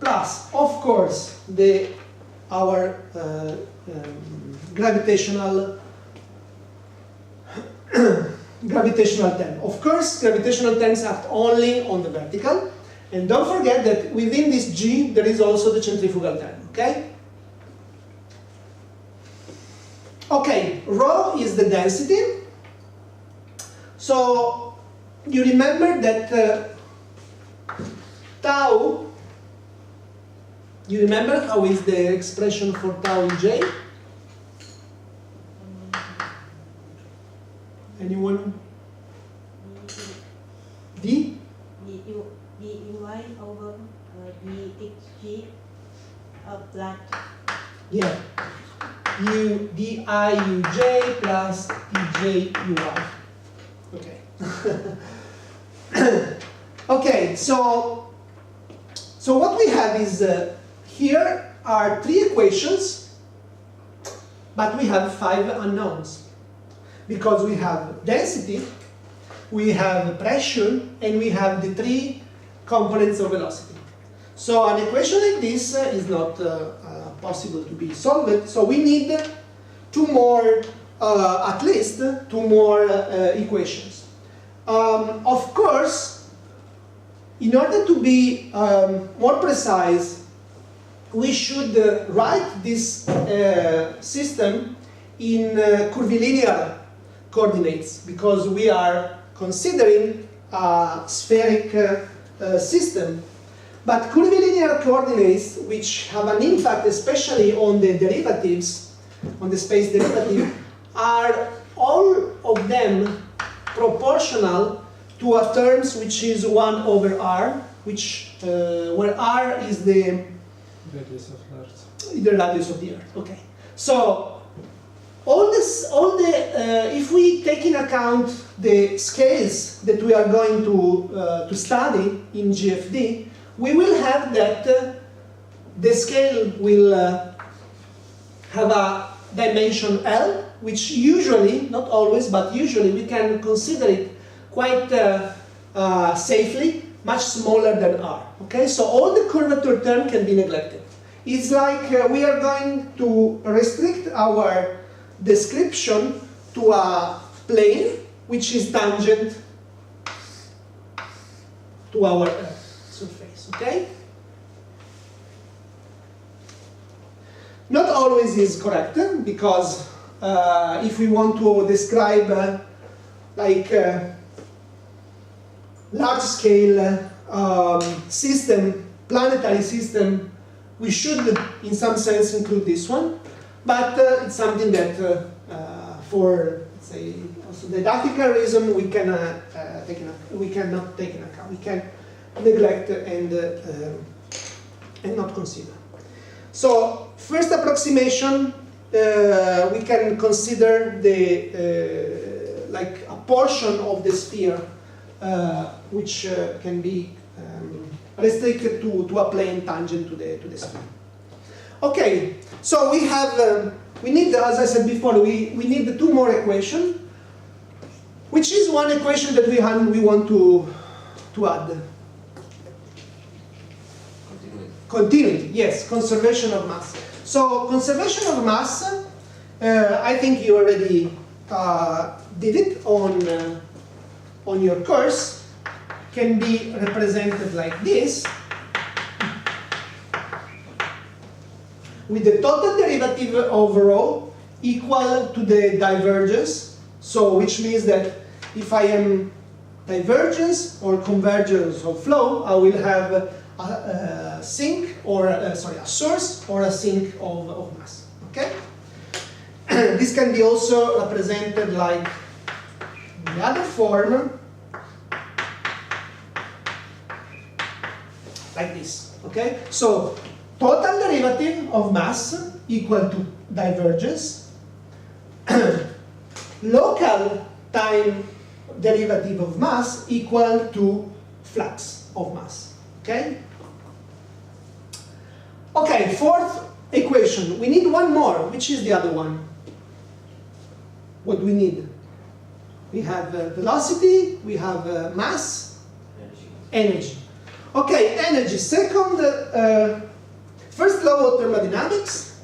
plus, of course, our gravitational term. Of course, gravitational terms act only on the vertical, and don't forget that within this G there is also the centrifugal term, okay? Okay, rho is the density. So you remember that tau, you remember how is the expression for tau in J? Anyone? D? dy over dxg of that. Yeah. u di uj plus dj uy. Okay. Okay, so what we have is here are 3 equations, but we have 5 unknowns because we have density, we have pressure, and we have the 3 components of velocity. So an equation like this is not possible to be solved. So we need 2 more, at least 2 more equations. Of course, in order to be more precise, we should write this system in curvilinear coordinates because we are considering a spheric system. But curvilinear coordinates, which have an impact especially on the derivatives, on the space derivative, are all of them proportional to a terms which is 1 over r, which where r is the Radius of Earth. the radius of the Earth. Okay, so if we take in account the scales that we are going to study in GFD, we will have that the scale will have a dimension L, which usually, not always, but usually we can consider it quite safely, much smaller than R. Okay, so all the curvature term can be neglected. It's like we are going to restrict our description to a plane which is tangent to our Earth surface. Okay? Not always is correct because if we want to describe large-scale system, planetary system, we should, in some sense, include this one. But it's something that, for say, also didactical reason, we cannot take into account. We can neglect and not consider. So, first approximation, we can consider the like a portion of the sphere which can be restricted to a plane tangent to the sphere. Okay, so we have we need, as I said before, we need 2 more equations, which is one equation that we want to add. Continuity, yes, conservation of mass. So conservation of mass, I think you already did it on your course, can be represented like this, with the total derivative of rho equal to the divergence. So which means that if I am divergence or convergence of flow, I will have a sink or a source or a sink of mass. Okay. This can be also represented like the other form, like this. Okay. So total derivative of mass equal to divergence. Local time derivative of mass equal to flux of mass. Okay? Okay, 4th equation. We need 1 more. Which is the other one? What do we need? We have velocity, we have mass, energy. Okay, energy. Second, first law of thermodynamics.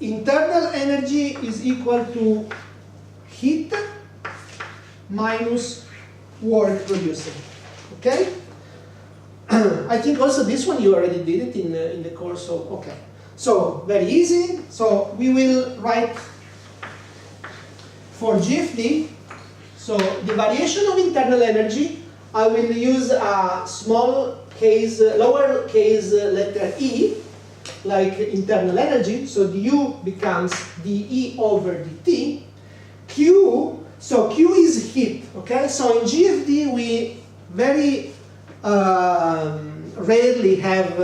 Internal energy is equal to heat minus work produced. Okay? I think also this one you already did it in the course of, okay. So, very easy. So, we will write for GFD, so the variation of internal energy, I will use a small case, lower case letter E, like internal energy, so du becomes dE over dt. Q, so Q is heat, okay? So in GFD we very rarely have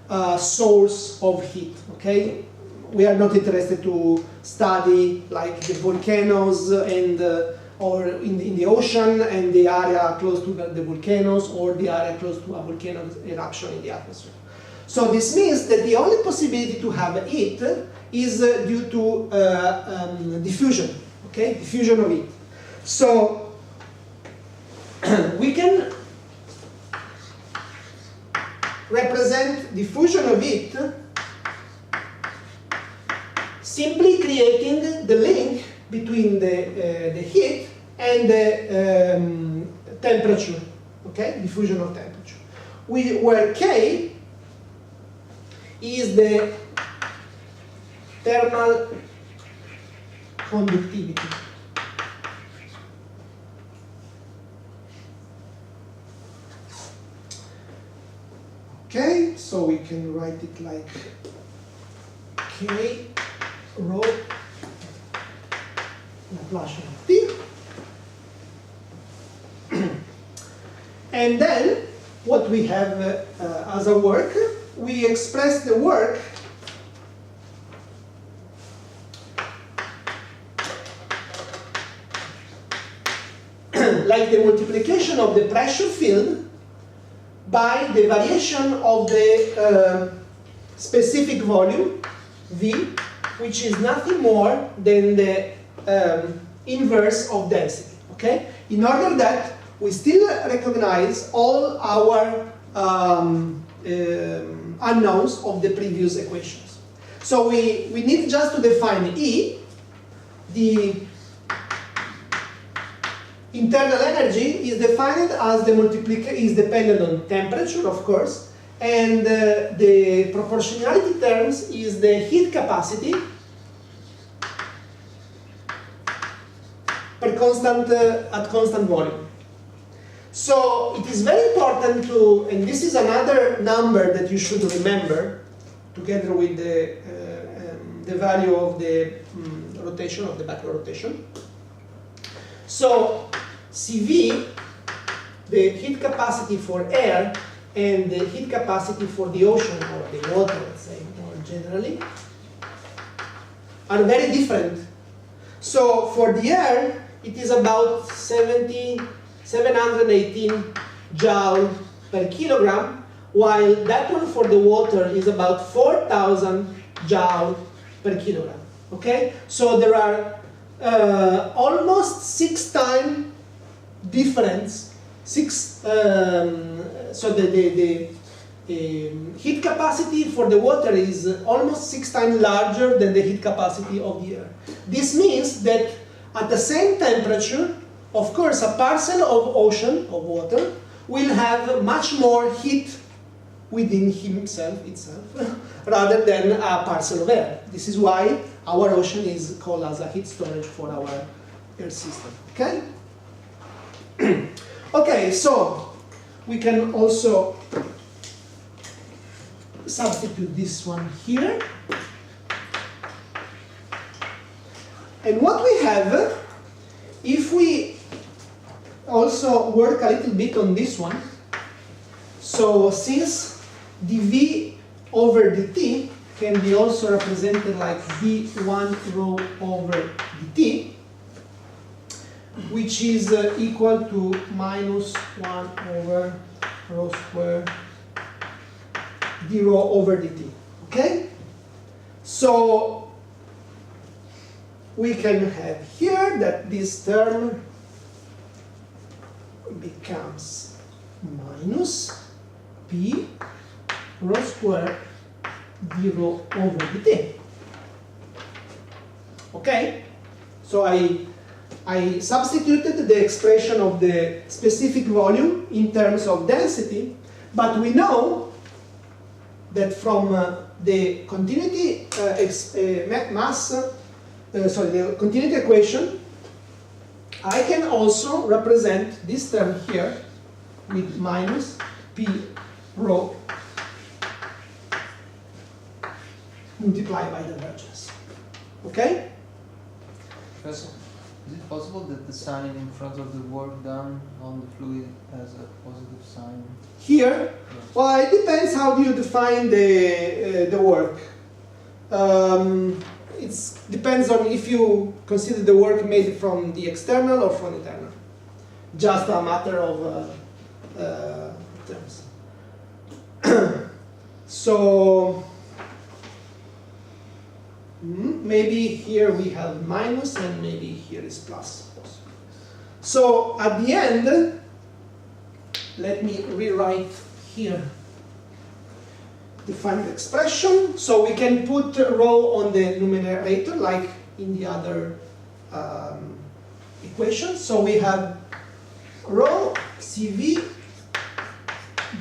a source of heat, okay? we are not interested to study like the volcanoes and or in the ocean and the area close to the volcanoes or the area close to a volcano eruption in the atmosphere. So this means that the only possibility to have heat is due to diffusion, okay, diffusion of heat. So we can represent diffusion of heat simply creating the link between the heat and the temperature, okay, diffusion of temperature, where K is the thermal conductivity. Okay, so we can write it like K rho Laplacian of T. And then what we have as a work, we express the work like the multiplication of the pressure field by the variation of the specific volume, V, which is nothing more than the inverse of density, okay? In order that we still recognize all our unknowns of the previous equations. So we need just to define E, the internal energy is defined as the multiplication is dependent on temperature, of course, and the proportionality terms is the heat capacity per constant at constant volume. So it is very important to, and this is another number that you should remember, together with the value of the rotation of the backward rotation. So CV, the heat capacity for air and the heat capacity for the ocean or the water, let's say more generally, are very different. So for the air, it is about 718 joule per kilogram, while that one for the water is about 4,000 joule per kilogram. Okay, so there are almost 6 times difference. So the heat capacity for the water is almost 6 times larger than the heat capacity of the air. This means that at the same temperature, of course, a parcel of ocean, of water, will have much more heat within itself, rather than a parcel of air. This is why our ocean is called as a heat storage for our air system, okay? Okay, so we can also substitute this one here. And what we have, if we also work a little bit on this one, so since dV over dt can be also represented like d1 rho over dt, which is equal to minus 1 over rho squared d rho over dt, okay? So we can have here that this term becomes minus p rho squared d rho over dt. Okay? So I substituted the expression of the specific volume in terms of density, but we know that from the continuity the continuity equation, I can also represent this term here with minus p rho multiplied by divergence. Okay? Professor, is it possible that the sign in front of the work done on the fluid has a positive sign? Here? Yes. Well, it depends how do you define the work. It depends on if you consider the work made from the external or from internal. Just a matter of terms. So maybe here we have minus and maybe here is plus. So at the end, let me rewrite here the final expression. So we can put rho on the numerator like in the other equation. So we have rho CV,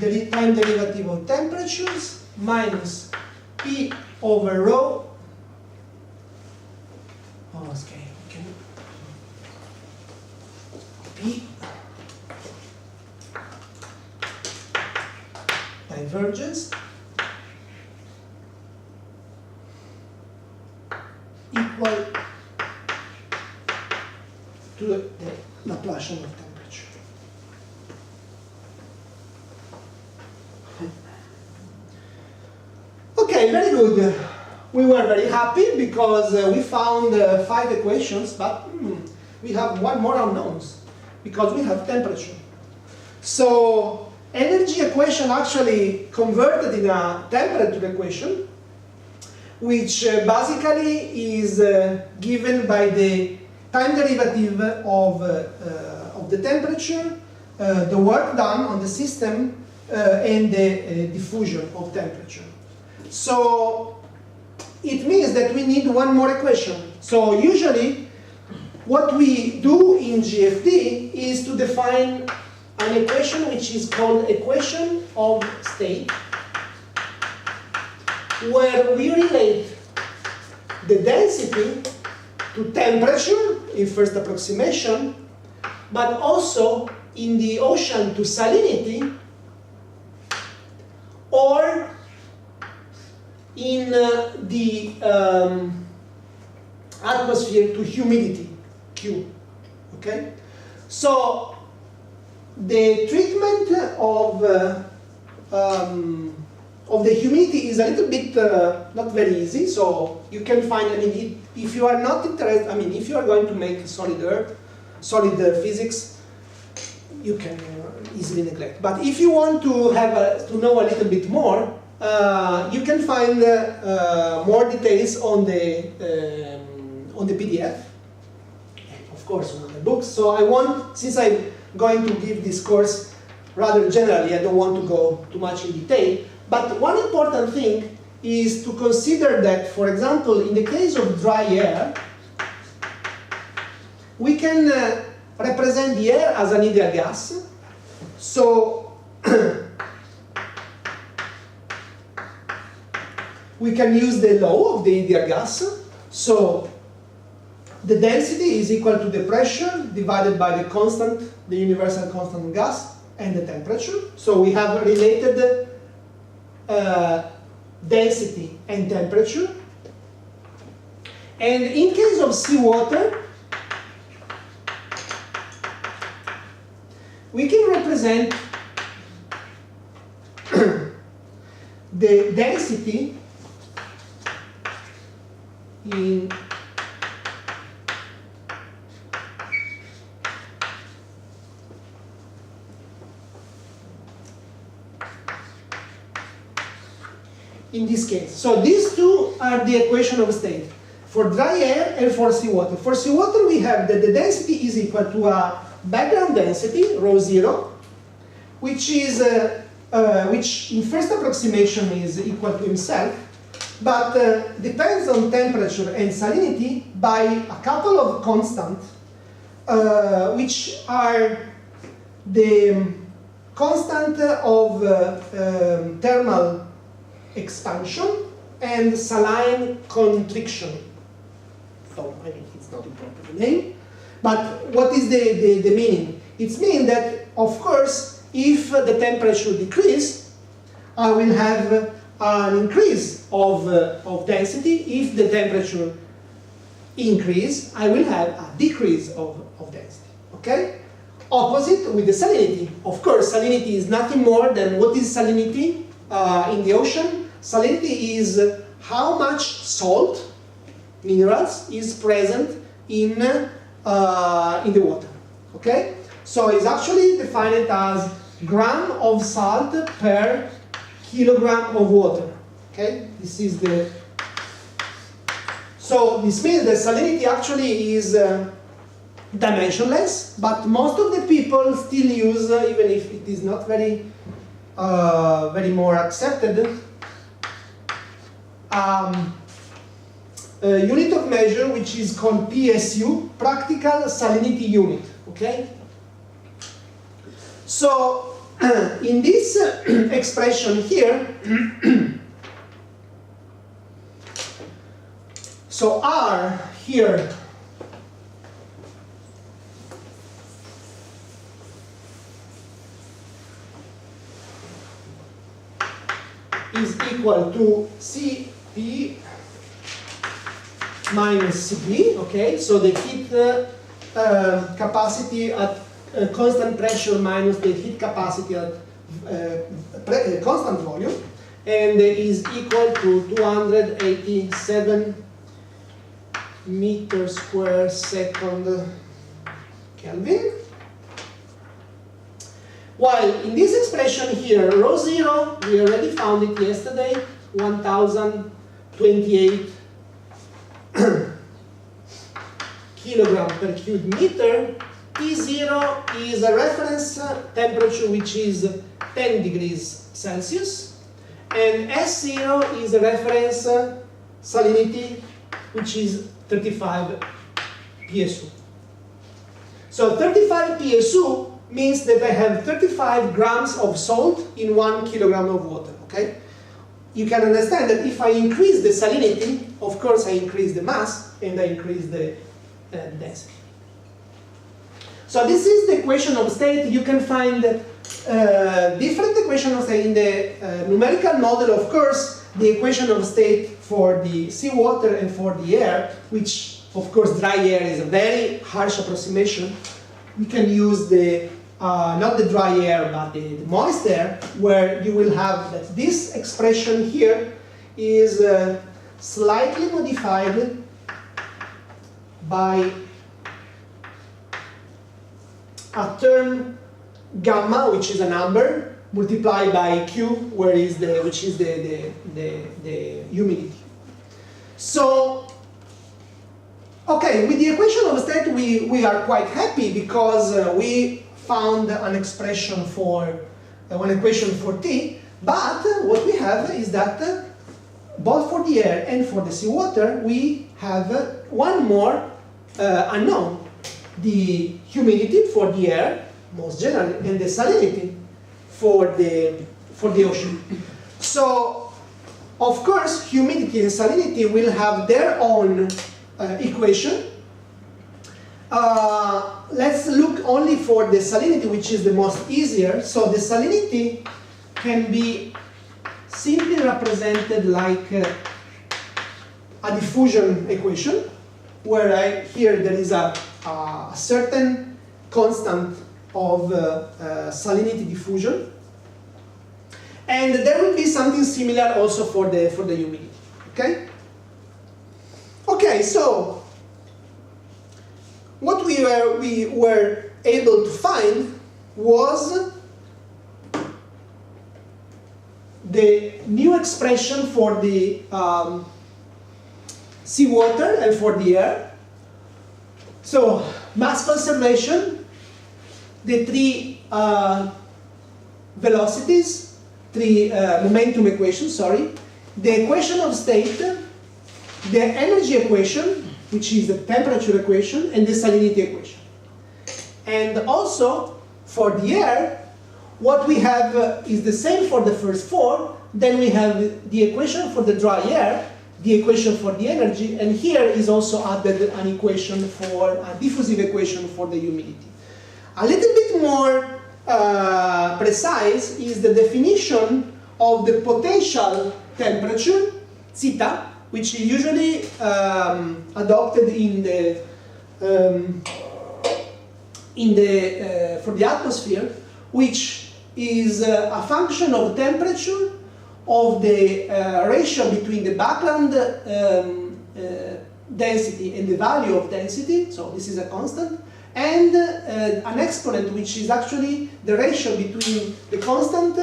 the time derivative of temperatures, minus P over rho. Oh, okay, okay. P divergence equal to the Laplacian of temperature. Okay, very good. We were very happy because we found 5 equations, but we have one more unknowns because we have temperature. So energy equation actually converted in a temperature equation, which basically is given by the time derivative of the temperature, the work done on the system, and the diffusion of temperature. So it means that we need one more equation. So usually what we do in GFD is to define an equation which is called equation of state, where we relate the density to temperature in first approximation, but also in the ocean to salinity, or in the atmosphere to humidity, Q. Okay? So the treatment of the humidity is a little bit not very easy. So you can find, I mean, if you are not interested, I mean, if you are going to make solid earth, solid physics, you can easily neglect. But if you want to have to know a little bit more, you can find more details on the PDF, and of course on the books. So I want, since I'm going to give this course rather generally, I don't want to go too much in detail. But one important thing is to consider that, for example, in the case of dry air, we can represent the air as an ideal gas. So we can use the law of the ideal gas. So the density is equal to the pressure divided by the constant, the universal constant gas, and the temperature. So we have related density and temperature. And in case of seawater, we can represent the density in this case. So these two are the equation of state for dry air and for seawater. For seawater, we have that the density is equal to a background density, rho 0, which is which in first approximation is equal to himself, but depends on temperature and salinity by a couple of constants, which are the constant of thermal expansion and saline constriction. So I mean, it's not important the name, but what is the meaning? It's meaning that, of course, if the temperature decreases, I will have an increase of density. If the temperature increase, I will have a decrease of density. Okay? Opposite with the salinity. Of course, salinity is nothing more than what is salinity in the ocean. Salinity is how much salt, minerals, is present in the water. Okay? So it's actually defined as gram of salt per kilogram of water. Okay? This is the... So this means that salinity actually is dimensionless, but most of the people still use, even if it is not very more accepted, a unit of measure which is called PSU, practical salinity unit. Okay? So in this expression here, so R here is equal to Cp minus Cp, okay? So the heat capacity at constant pressure minus the heat capacity at constant volume, and is equal to 287 meter square second Kelvin. While in this expression here, rho 0, we already found it yesterday, 1028 kilogram per cubic meter. T0 is a reference temperature which is 10 degrees Celsius, and S0 is a reference salinity which is 35 PSU. So 35 PSU means that I have 35 grams of salt in 1 kilogram of water, okay? You can understand that if I increase the salinity, of course I increase the mass and I increase the density. So this is the equation of state. You can find different equation of state in the numerical model, of course, the equation of state for the seawater and for the air, which of course dry air is a very harsh approximation. We can use the not the dry air, but the moist air, where you will have that this expression here is slightly modified by a term gamma, which is a number, multiplied by Q, which is the humidity. So, okay, with the equation of state, we are quite happy because we found an expression for an equation for T. But what we have is that both for the air and for the seawater, we have one more unknown: the humidity for the air, most generally, and the salinity for the ocean. So, of course, humidity and salinity will have their own equation. Let's look only for the salinity, which is the most easier. So the salinity can be simply represented like a diffusion equation, where here there is a certain constant of salinity diffusion, and there will be something similar also for the humidity. Okay. Okay. So what we were able to find was the new expression for the seawater and for the air. So mass conservation, the three velocities, three momentum equations, sorry, the equation of state, the energy equation, which is the temperature equation, and the salinity equation. And also, for the air, what we have is the same for the first four. Then we have the equation for the dry air, the equation for the energy, and here is also added an equation for a diffusive equation for the humidity. A little bit more precise is the definition of the potential temperature, zeta, which is usually adopted in the for the atmosphere, which is a function of temperature of the ratio between the background density and the value of density, so this is a constant, and an exponent which is actually the ratio between the constant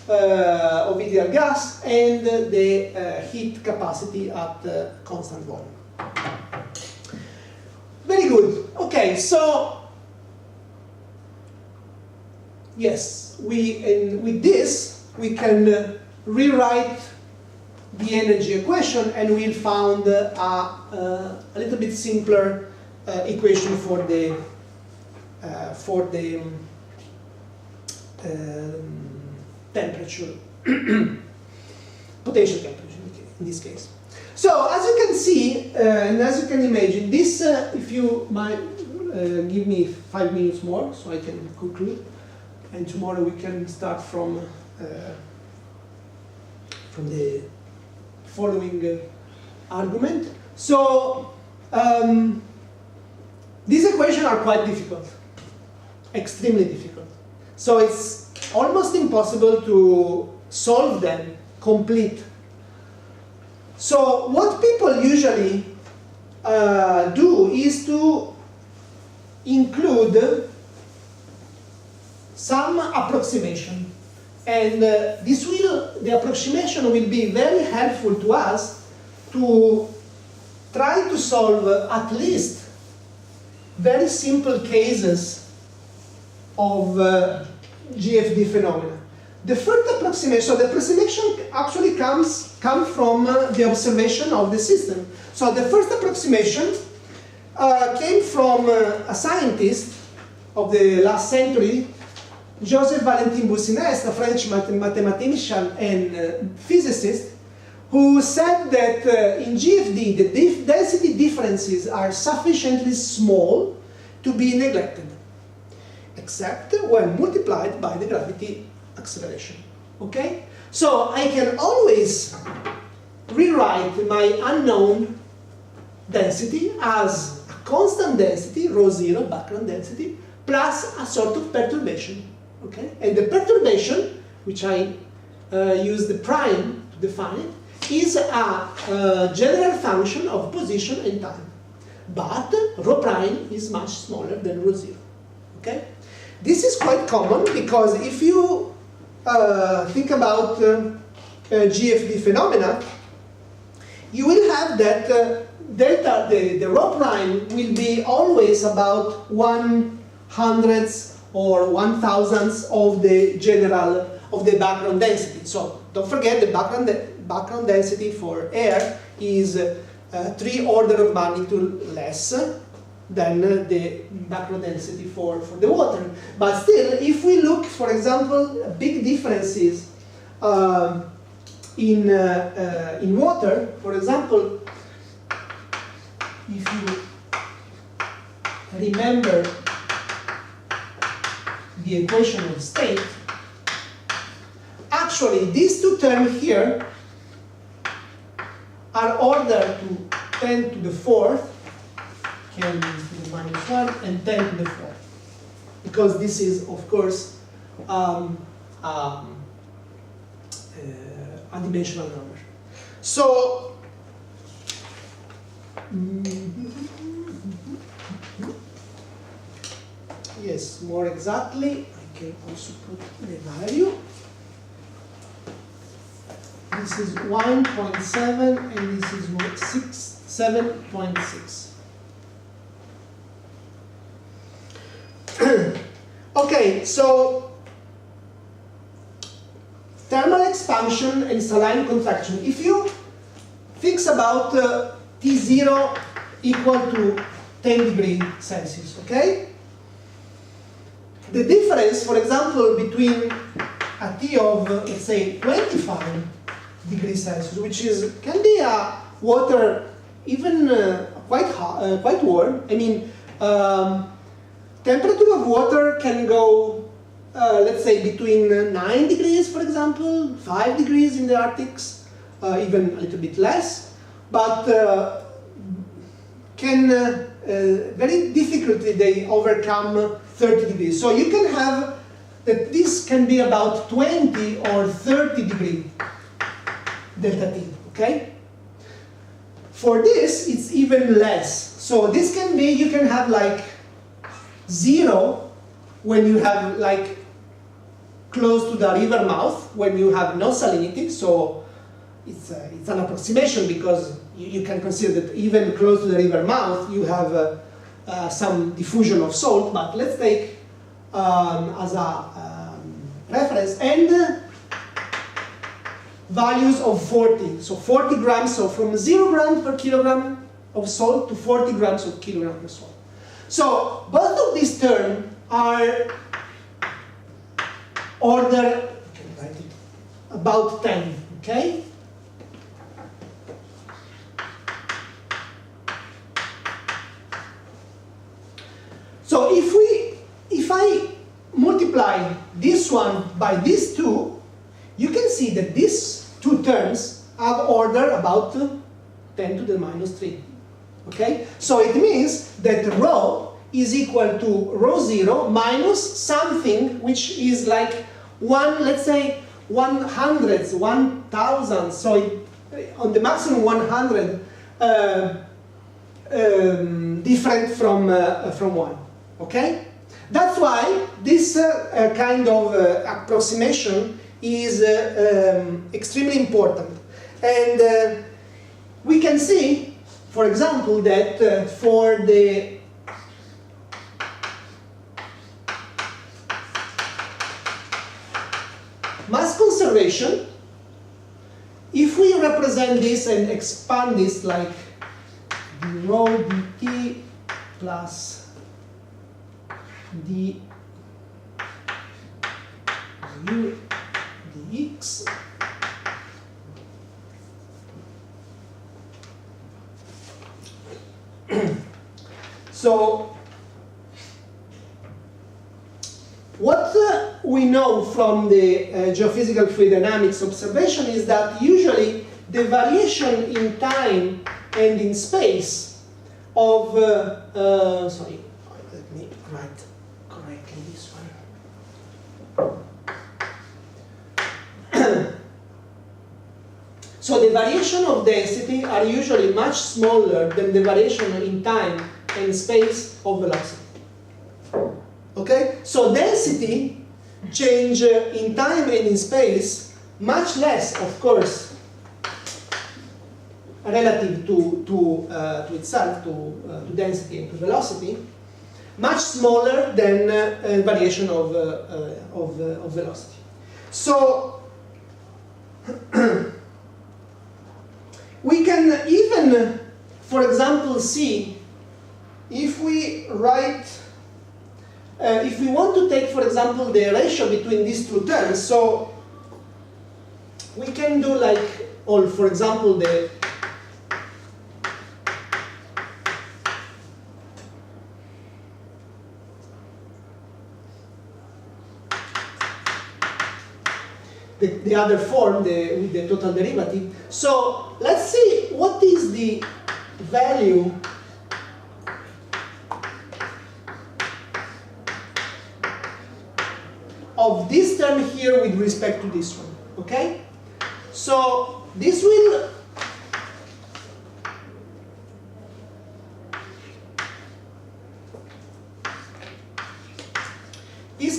of ideal gas and the heat capacity at constant volume. Very good. Okay, so yes, with this we can rewrite the energy equation, and we'll found a little bit simpler equation for the temperature, potential temperature in this case. So as you can see, and as you can imagine, this, if you might give me 5 minutes more so I can conclude, and tomorrow we can start from the following argument. So these equations are quite difficult, extremely difficult. So it's almost impossible to solve them complete. So what people usually do is to include some approximation. And the approximation will be very helpful to us to try to solve at least very simple cases of GFD phenomena. The first approximation, so the approximation actually comes from the observation of the system. So the first approximation came from a scientist of the last century, Joseph Valentin Boussinesq, a French mathematician and physicist, who said that in GFD the density differences are sufficiently small to be neglected, except when multiplied by the gravity acceleration. Okay? So I can always rewrite my unknown density as a constant density, ρ0, background density, plus a sort of perturbation. Okay? And the perturbation, which I use the prime to define it, is a general function of position and time. But ρ prime is much smaller than ρ0. Okay? This is quite common because if you think about GFD phenomena, you will have that delta, the ρ prime will be always about 1/100th or 1/1000th of the general, of the background density. So don't forget the background density for air is 3 orders of magnitude less than the background density for the water. But still, if we look, for example, big differences in water, for example, if you remember the equation of state, actually these two terms here are ordered to 10 to the 4th, can be to the -1, and 10 to the 4th. Because this is, of course, a dimensional number. So, yes, more exactly, I can also put the value. This is 1.7 and this is 7.6. Okay, so thermal expansion and saline contraction. If you fix about T0 equal to 10 degrees Celsius, okay? The difference, for example, between a T of, let's say, 25 degrees Celsius, which can be a water even quite hot, quite warm. I mean, temperature of water can go, let's say, between 9 degrees, for example, 5 degrees in the Arctics, even a little bit less, but can very difficultly they overcome 30 degrees. So you can have that this can be about 20 or 30 degrees delta t, okay? For this, it's even less. So this can be, you can have like 0 when you have like close to the river mouth, when you have no salinity. So it's an approximation because you can consider that even close to the river mouth, you have some diffusion of salt. But let's take as a reference and values of 40. So 40 grams, so from 0 grams per kilogram of salt to 40 grams of kilogram of salt. So both of these terms are order, you can write it, about 10, okay? So if I multiply this one by these two, you can see that these two terms have order about 10 to the minus 3. Okay? So it means that rho is equal to rho 0 minus something which is like let's say 100, 1000. So on the maximum 100 different from 1. Okay? That's why this kind of approximation is extremely important. And we can see, for example, that for the mass conservation, if we represent this and expand this like rho dt plus d u dx, so what we know from the geophysical fluid dynamics observation is that usually the variation in time and in space of sorry, let me write correctly this one. So the variation of density are usually much smaller than the variation in time and space of velocity. Okay? So density change in time and in space much less, of course, relative to itself, to density and to velocity, much smaller than variation of velocity. So we can even, for example, see if we write, if we want to take, for example, the ratio between these two terms, so we can do like, or for example, the other form, with the total derivative. So let's see what is the value of this term here with respect to this one. Okay? So this will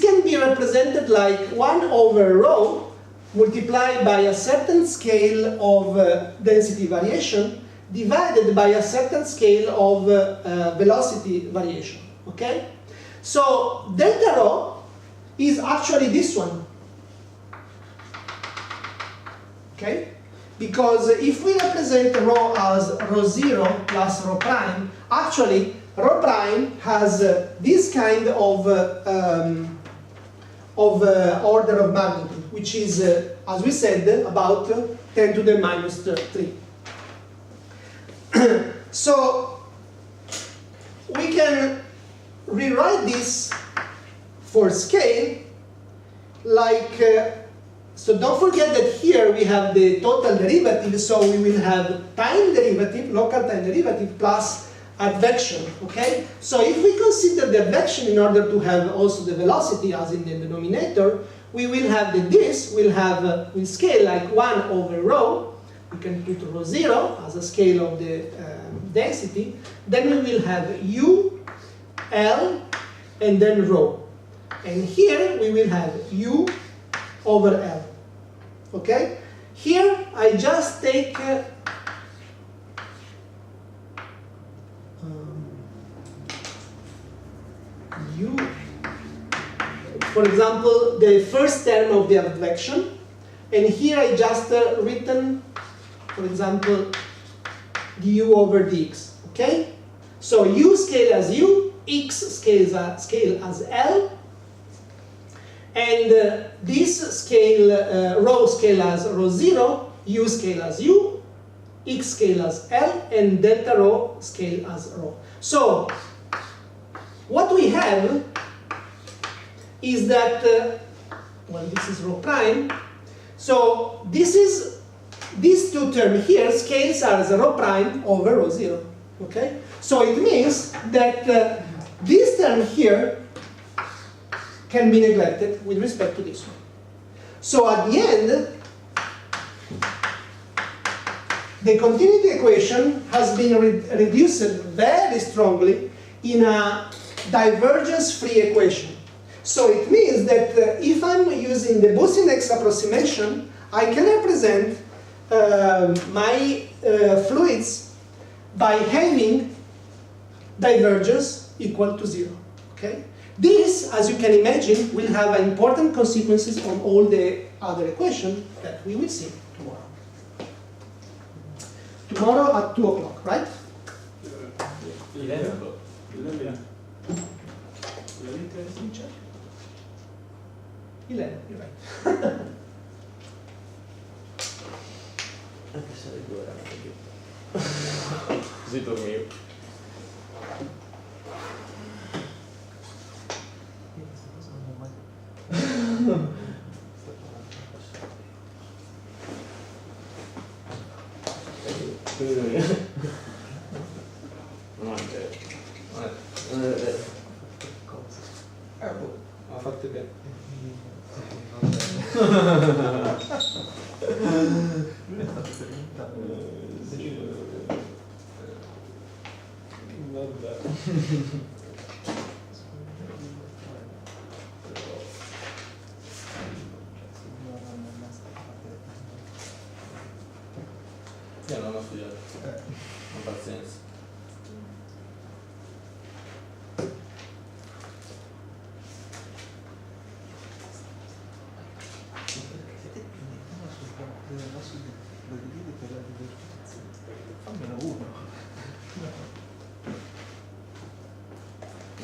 can be represented like 1 over rho multiplied by a certain scale of density variation divided by a certain scale of velocity variation. Okay? So delta rho is actually this one. Okay? Because if we represent rho as rho 0 plus rho prime, actually rho prime has this kind of order of magnitude, which is, as we said, about 10 to the minus 3. So we can rewrite this for scale like, so don't forget that here we have the total derivative, so we will have time derivative, local time derivative, plus advection, okay? So if we consider the advection in order to have also the velocity as in the denominator, we will have that this will have, will scale like 1 over rho we can put rho 0 as a scale of the density, then we will have U, L, and then rho. And here we will have U over L. Okay? Here I just take U, for example, the first term of the advection, and here I just written, for example, du over dx. Okay? So U scale as U, X scale as L, and this scale, rho scale as rho 0, U scale as U, X scale as L, and delta rho scale as rho. So, what we have is that, well, this is rho prime, so this is, these two terms here scales are as rho prime over rho 0, okay? So it means that this term here can be neglected with respect to this one. So at the end, the continuity equation has been reduced very strongly in a divergence-free equation. So it means that if I'm using the Bose-Index approximation, I can represent my fluids by having divergence equal to 0. Okay? This, as you can imagine, will have important consequences on all the other equations that we will see tomorrow. Tomorrow at 2 o'clock, right? 11 o'clock. 11, you're right. Anche se le 2 erano più. Così dormivo. Ma fate bene. Lui è stato sperimentato. Vabbè. Io non ho studiato. Non pazienza. Fammene uno.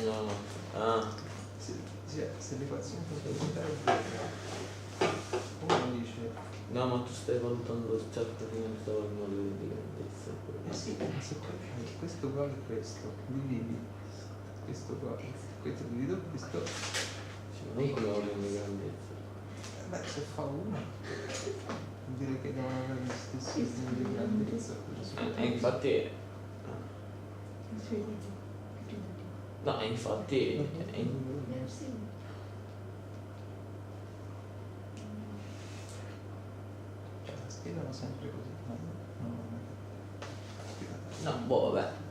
No. Ah. Se l'equazione complementare è uno dice No, ma tu stai valutando il chapter prima di stare il modulo di grandezza. sì, ma se questo uguale a questo, dividi questo qua, questo divido questo, Cioè, non come ordine di grandezza. beh, se fa uno vuol dire che devono avere gli stessi ordini di grandezza. Infatti no, infatti Cioè, spiegano sempre così, no, no, boh, vabbè.